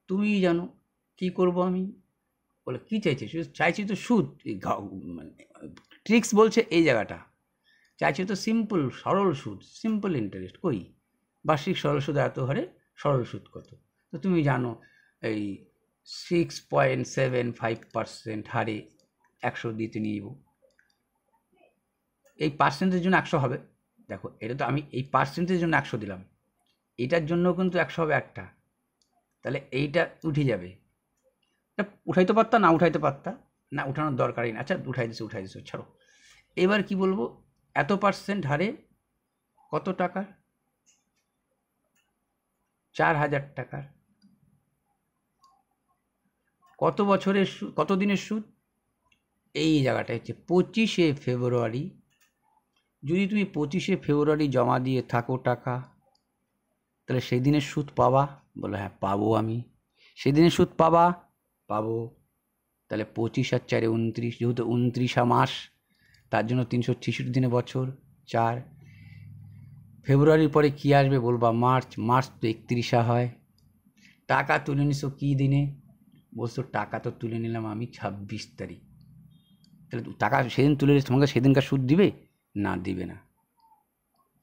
তুমি জানো কি করব আমি, বলে কি চাইছি, শুধু চাইছি তো সুদ, ট্রিক্স বলছে এই জায়গাটা, চাইছি তো সিম্পল সরল সুদ, সিম্পল ইন্টারেস্ট। কই বার্ষিক সরল সুদ এত হারে, সরল সুদ কত? তো তুমি জানো এই 6.75% হারে 100 দিতে নিয়ে যাব। এই পার্সেন্টের জন্য 100 হবে, দেখো এটা তো আমি এই পার্সেন্টের জন্য 100 দিলাম, এটার জন্য কিন্তু 100 হবে একটা, তাহলে এইটা উঠে যাবে। উঠাইতে পারতা, না উঠাইতে পারতা, না উঠানোর দরকারই না। আচ্ছা উঠাই দিছো ছাড়ো। এবার কি বলবো, এত পার্সেন্ট হারে কত টাকার, 4000 টাকার। কত বছরের সুদ, কত দিনের সুদ, এই জায়গাটা হচ্ছে 25শে ফেব্রুয়ারি। যদি তুমি 25শে ফেব্রুয়ারি জমা দিয়ে থাকো টাকা, তাহলে সেই দিনের সুদ পাবা। বলো হ্যাঁ পাবো, আমি সেই দিনের সুদ পাবো। তাহলে 25 আর 4 29, যেহেতু 29 মাস, তার জন্য 366 দিনে বছর 4। ফেব্রুয়ারির পরে কি আসবে বলবা মার্চ, মার্চ তো 31 হয়। টাকা তুলে নিছো কি দিনে, বলছো টাকা তো তুলে নিলাম আমি 26 তারিখ। তাহলে টাকা সেদিন তুলে তোমাকে সেদিনকার সুদ দিবে না, দিবে না,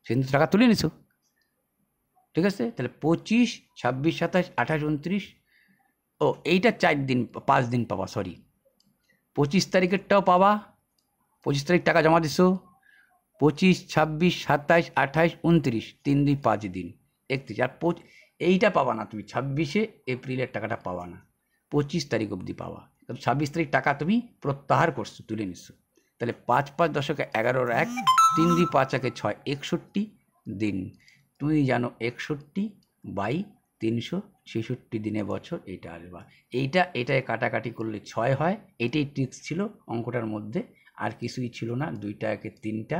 সেদিন টাকা তুলে নিছো, ঠিক আছে। তাহলে 25 26 27 28 29, ও এইটা 4 দিন 5 দিন পাবা, সরি 25 তারিখেরটাও পাবা, 25 তারিখ টাকা জমা দিছো, 25 26 27 28 29, 3 2 5 দিন 31। আর এইটা পাবা না তুমি, 26শে এপ্রিলের টাকাটা পাবা না, 25 তারিখ অবধি পাবা। 26 তারিখ টাকা তুমি প্রত্যাহার করছো, তুলে নিচ্ছ। তাহলে 5 5 দশকে 11 1, 3 2 5 1 6, 61 দিন। তুমি জানো 61/366 দিনে বছর, এইটা আসবা। এইটায় কাটাকাটি করলে 6 হয়। এটাই ট্রিক্স ছিল অঙ্কটার মধ্যে, আর কিছুই ছিল না। 2টা 1 3টা।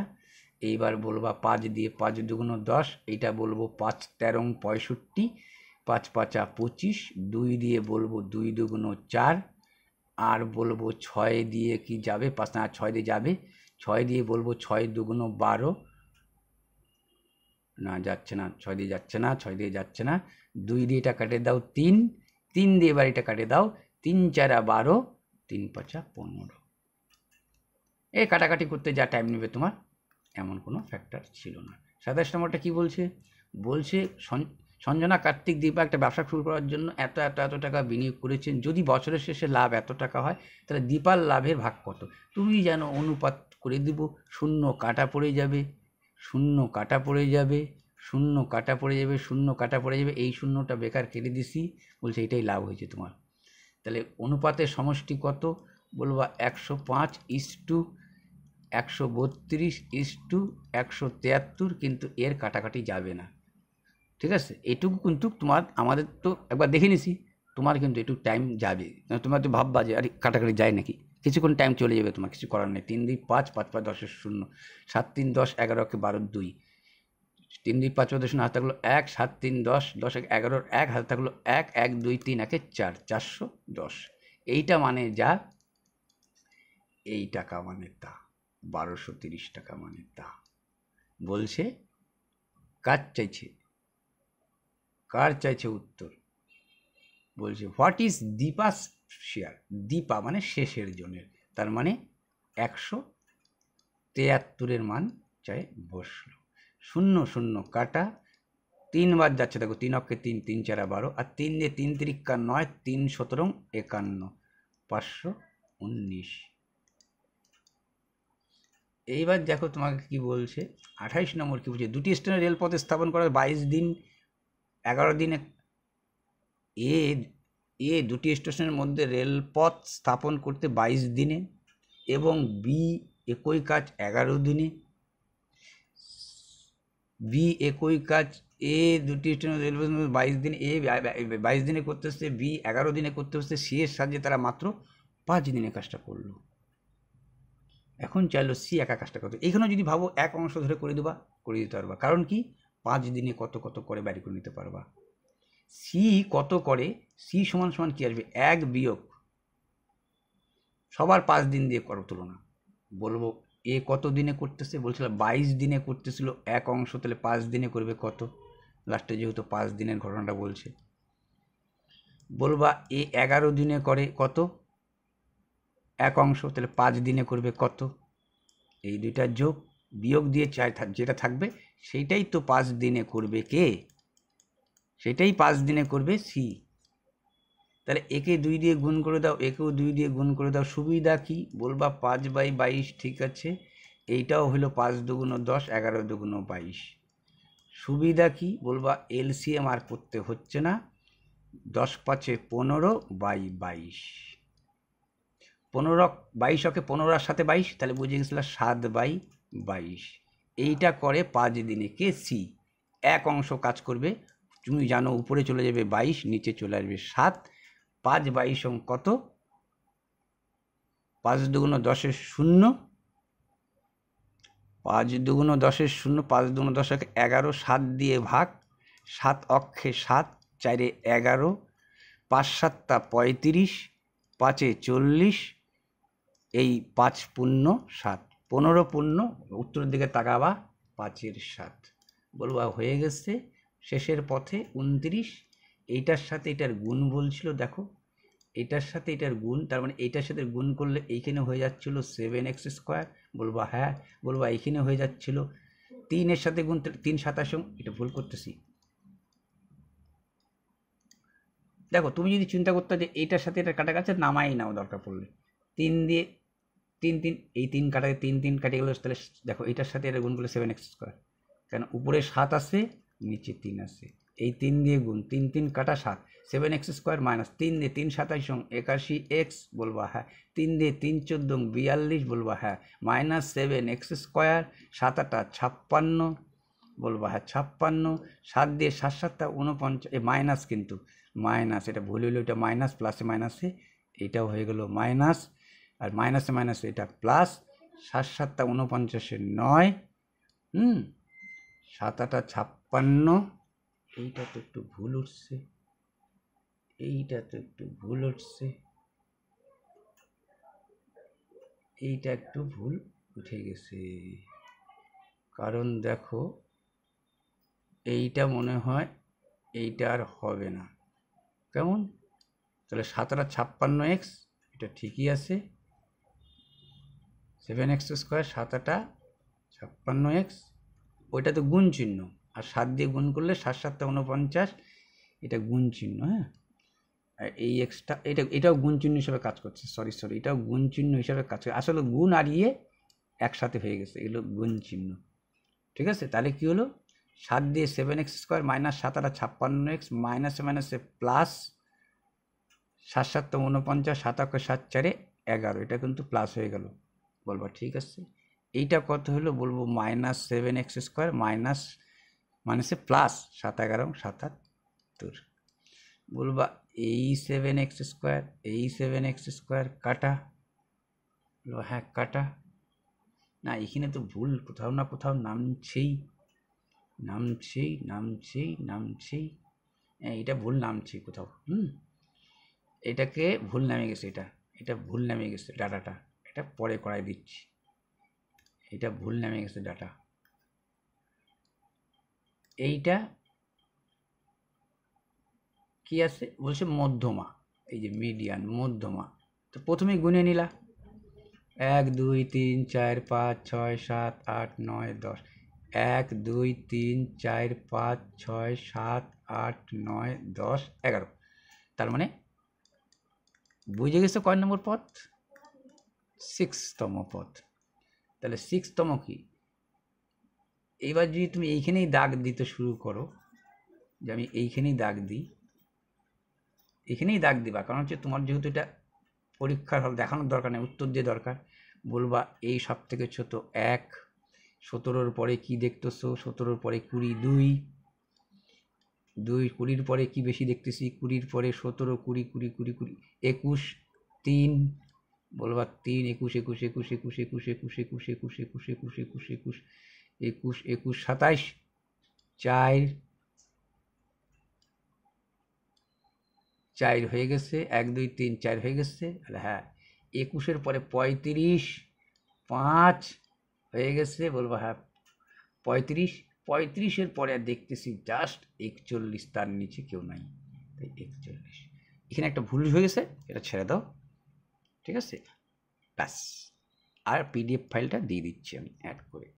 এইবার বলবা 5 দিয়ে 5 দুগুণ 10, এইটা বলবো 5 13 65, 5 5 25, 2 দিয়ে বলবো 2 দুগুণ 4, আর বলবো 6 দিয়ে কি যাবে, 5 না 6 দিয়ে যাবে, 6 দিয়ে বলবো 6 দুগুণ 12, না যাচ্ছে না, 6 দিয়ে যাচ্ছে না, 6 দিয়ে যাচ্ছে না, 2 দিয়ে এটা কাটে দাও 3, 3 দিয়ে এবার এটা কাটে দাও, 3 4 12, 3 5 15। এই কাটাকাটি করতে যা টাইম নেবে তোমার এমন কোনো ফ্যাক্টর ছিল না। 27 নম্বরটা কী বলছে? বলছে সঞ্জনা কার্তিক দীপা একটা ব্যবসা শুরু করার জন্য এত এত এত টাকা বিনিয়োগ করেছেন, যদি বছরের শেষে লাভ এত টাকা হয় তাহলে দীপার লাভের ভাগ কত? তুমি যেন অনুপাত করে দিব, শূন্য কাটা পড়ে যাবে, শূন্য কাটা পড়ে যাবে, শূন্য কাটা পড়ে যাবে, শূন্য কাটা পড়ে যাবে, এই শূন্যটা বেকার কেটে দিছি, বলছে এটাই লাভ হয়েছে তোমার। তাহলে অনুপাতের সমষ্টি কত? বলবা 105:132:173, কিন্তু এর কাটাকাটি যাবে না। ঠিক আছে, এটুকু কিন্তু তোমার, আমাদের তো একবার দেখে নিছি, তোমার কিন্তু একটু টাইম যাবে, তোমার তো ভাববা যে আরে কাটাকাটি যায় নাকি, কিছুক্ষণ টাইম চলে যাবে, তোমার কিছু করার নেই। 3 2 5, 5 5 10 0, 7 3 10, 11 12 2, 3 2 5 5 হাতে থাকলো 1, 7 3 10, 10 11 1 হাতে থাকলো 1, 1 2 3 1 4, 410। এইটা মানে যা, এই টাকা মানে তা, 1230 টাকা মানে তা। বলছে কার চাইছে উত্তর? বলছে what is Deepa's share? Deepa মানে শেষের জনের, তার মানে 173-এর মান চাই বসলো। 0 0 কাটা, 3 বার যাচ্ছে, দেখো 3 অক্ষে 3, 3 4 12, আর 3 দিয়ে 3 3 9, 3 17 51, 519। এইবার দেখো তোমাকে কি বলছে, 28 নম্বর কি বলছে, দুটি স্টেশনে রেলপথে স্থাপন করার 22 দিন 11 দিনে, দুটি স্টেশনের মধ্যে রেলপথ স্থাপন করতে 22 দিনে এবং বি একই কাজ 11 দিনে। বি একই কাজ এ দুটি স্টেশনের রেলপথের মধ্যে 22 দিনে, এ 22 দিনে করতে হচ্ছে, বি 11 দিনে করতে হচ্ছে, সি এর সাহায্যে তারা মাত্র 5 দিনে কাজটা করলো। এখন চাইলো সি একা কাজটা করতে। এইখানে যদি ভাবো এক অংশ ধরে করে দিতে পারবা, কারণ কি 5 দিনে কত কত করে বাড়ি করে নিতে পারবা। সি কত করে, সি সমান সমান কি আসবে, 1 বিয়োগ সবার 5 দিন দিয়ে করো তুলনা। বলবো এ কত দিনে করতেছে, বলছিল 22 দিনে করতেছিল এক অংশ, তাহলে 5 দিনে করবে কত, লাস্টে যেহেতু 5 দিনের ঘটনাটা বলছে। বলবা এ 11 দিনে করে কত, এক অংশ, তাহলে 5 দিনে করবে কত, এই দুইটা যোগ বিয়োগ দিয়ে যেটা থাকবে সেইটাই তো 5 দিনে করবে কে, সেটাই 5 দিনে করবে সি। তাহলে একে 2 দিয়ে গুণ করে দাও, একেও 2 দিয়ে গুণ করে দাও, সুবিধা কি, বলবা 5/22, ঠিক আছে, এইটাও হলো 5 দুগুণ 10, 11 দুগুণ 22। সুবিধা কি, বলবা এলসিএম আর করতে হচ্ছে না, 10 5 15/22, 15 22 ওকে 15 সাথে 22, তাহলে বুঝে গেছিল 7/22। এইটা করে 5 দিনে কে, সি। এক অংশ কাজ করবে, তুমি জানো উপরে চলে যাবে 22, নিচে চলে আসবে 7, 5/22 কত, 5 দুগুণ 10 0, 5 দুগুণ 10 0, 5 দুগুণ 10 11, 7 দিয়ে ভাগ, 7 অক্ষে 7, 4 11, 5 7 35, 5 40, এই 5 পূর্ণ 7, 15 পূর্ণ, উত্তরের দিকে তাকাবা 5 7, বলবা হয়ে গেছে শেষের পথে 29। এইটার সাথে এটার গুণ বলছিল, দেখো এটার সাথে এটার গুণ, তার মানে এইটার সাথে গুণ করলে এইখানে হয়ে যাচ্ছিল 7x², বলবা হ্যাঁ, বলবা এইখানে হয়ে যাচ্ছিল 3 এর সাথে গুণ, 3 27, এটা ভুল করতেছি। দেখো তুমি যদি চিন্তা করতে যে এইটার সাথে এটা কাটা গেছে, নামাই নাও দরকার পড়লে, 3 দিয়ে 3 3, এই 3 কাটাকে 3 3 কাটে গেল, তাহলে দেখো এটার সাথে এটা গুণ করলে 7x², কেন উপরে 7 আছে নিচে 3 আছে, এই 3 দিয়ে গুণ, 3 3 কাটা 7, 7x² মাইনাস 3 দিয়ে 3 27 81x, বলবা হ্যাঁ, 3 দিয়ে 3 14 42, বলবা হ্যাঁ, মাইনাস 7x², 7 8 56, বলবা হ্যাঁ 56, 7 দিয়ে 7 7 49, মাইনাস, কিন্তু মাইনাস এটা ভুল হইলো, এটা মাইনাস, প্লাসে মাইনাসে এটাও হয়ে গেল মাইনাস, আর মাইনাসে মাইনাসে এটা প্লাস, 7 7 49 9, 7 8 56, এইটা তো একটু ভুল উঠছে, এইটা একটু ভুল উঠে গেছে, কারণ দেখো এইটা মনে হয় এইটা আর হবে না, কেমন, তাহলে 7 8 56x, এটা ঠিকই আছে, 7x², 7 56x, ওইটা তো গুণ চিহ্ন, আর 7 দিয়ে গুণ করলে 7 7 49, এটা গুণ চিহ্ন। হ্যাঁ, আর এই এক্সটা এটাও গুণ চিহ্ন হিসাবে কাজ করছে, সরি এটাও গুণ চিহ্ন হিসাবে কাজ করছে, আসলে গুণ আর ইয়ে একসাথে হয়ে গেছে, এগুলো গুণ চিহ্ন। ঠিক আছে, তাহলে কি হলো, 7 দিয়ে 7x² মাইনাস 7 56x মাইনাসে মাইনাসে প্লাস 7 7 49, 7 7 4 11, এটা কিন্তু প্লাস হয়ে গেল, বলবা ঠিক আছে। এইটা কত হলো, বলবো -7x² মাইনাস মাইনাসে প্লাস 7 11 77, বলবা এই 7x² এই 7x² কাটা, বলবো হ্যাঁ কাটা। না, এখানে তো ভুল কোথাও না কোথাও নামছেই, এটা ভুল নামছে কোথাও। এটাকে ভুল নামে গেছে, এটা ভুল নামে গেছে ডাটাটা, এটা পরে করাই দিচ্ছি, এটা ভুল নামে গেছে ডাটা। এইটা কি আছে বলছে, মধ্যমা, এই যে মিডিয়ান মধ্যমা। তো প্রথমেই গুনে নিলা, 1 2 3 4 5 6 7 8 9 10, 1 2 3 4 5 6 7 8 9 10 11, তার মানে বুঝে গেছো কয় নম্বর পদ, 6তম পদ। তাহলে 6তম কি, এইবার যদি তুমি এইখানেই দাগ দিতে শুরু করো, যে আমি এইখানেই দাগ দিই, এখানেই দাগ দিবা, কারণ হচ্ছে তোমার যেহেতু এটা পরীক্ষার হল, দেখানোর দরকার নেই, উত্তর দিয়ে দরকার। বলবা এই সব থেকে ছোট 1, 17-র পরে কি দেখতেছো, 17-র পরে 20, 2 20-র পরে কি বেশি দেখতেছি, 20-র পরে 17 20 20 20 20 21, 3, বলবা 3 21 21 21 21 21 21 21 21 21 21 21 21 21 27, 4 4 হয়ে গেছে, 1 2 3 4 হয়ে গেছে, হ্যাঁ 21-এর পরে 35, 5 হয়ে গেছে, বলবো হ্যাঁ 35, 35-এর পরে আর দেখতেছি জাস্ট 41, তার নিচে কেউ নাই, তাই 41। এখানে একটা ভুল হয়ে গেছে, এটা ছেড়ে দাও, ঠিক আছে, ব্যাস। আর পিডিএফ ফাইলটা দিয়ে দিচ্ছি আমি অ্যাড করে।